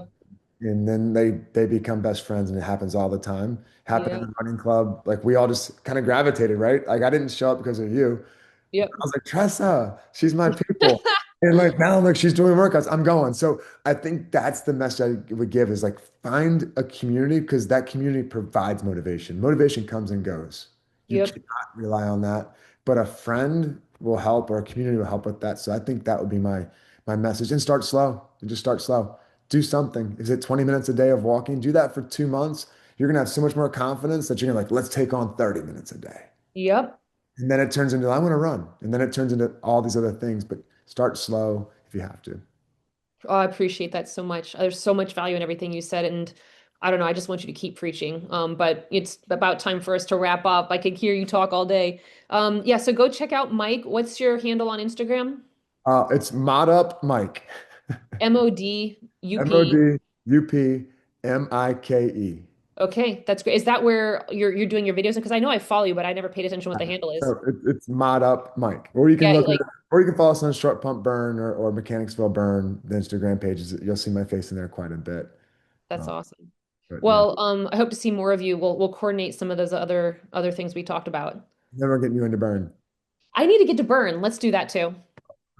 And then they become best friends, and it happens all the time. Happened in Yeah. the running club. Like we all just kind of gravitated, right? Like I didn't show up because of you. I Yep. was like, Tressa, she's my people. And like now I'm like, she's doing workouts. I'm going. So I think that's the message I would give is like find a community because that community provides motivation. Motivation comes and goes. You Yep. cannot rely on that. But a friend will help or a community will help with that. So I think that would be my message. And start slow. And just start slow. Do something. Is it 20 minutes a day of walking? Do that for 2 months. You're gonna have so much more confidence that you're gonna like, let's take on 30 minutes a day. Yep. And then it turns into, I want to run. And then it turns into all these other things, but start slow if you have to. Oh, I appreciate that so much. There's so much value in everything you said, and I don't know, I just want you to keep preaching. But it's about time for us to wrap up. I could hear you talk all day. Yeah, so go check out Mike. What's your handle on Instagram? It's Mod Up Mike, MODUP. MODUPMIKE. Okay, that's great. Is that where you're doing your videos? Because I know I follow you, but I never paid attention what the handle is. So it's Mod Up Mike. Or you can Yeah, look at like or you can follow us on Short Pump Burn or Mechanicsville Burn, the Instagram pages. You'll see my face in there quite a bit. that's Uh, awesome. but yeah, Well, I hope to see more of you. We'll coordinate some of those other things we talked about. never getting you into burn. I need to get to burn. Let's do that too.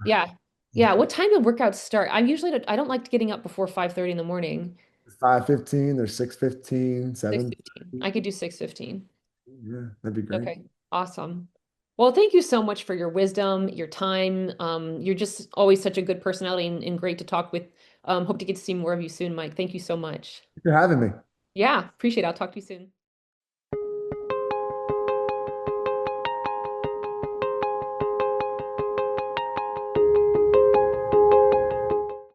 Yeah. Yeah. What time do workouts start? I don't like getting up before 5:30 in the morning. 5:15, there's 6:15, 6:15. 7:30. I could do 6:15. Yeah, that'd be great. Okay. Awesome. Well, thank you so much for your wisdom, your time. You're just always such a good personality and great to talk with. Hope to get to see more of you soon, Mike. Thank you so much. Thanks for having me. Yeah, appreciate it. I'll talk to you soon.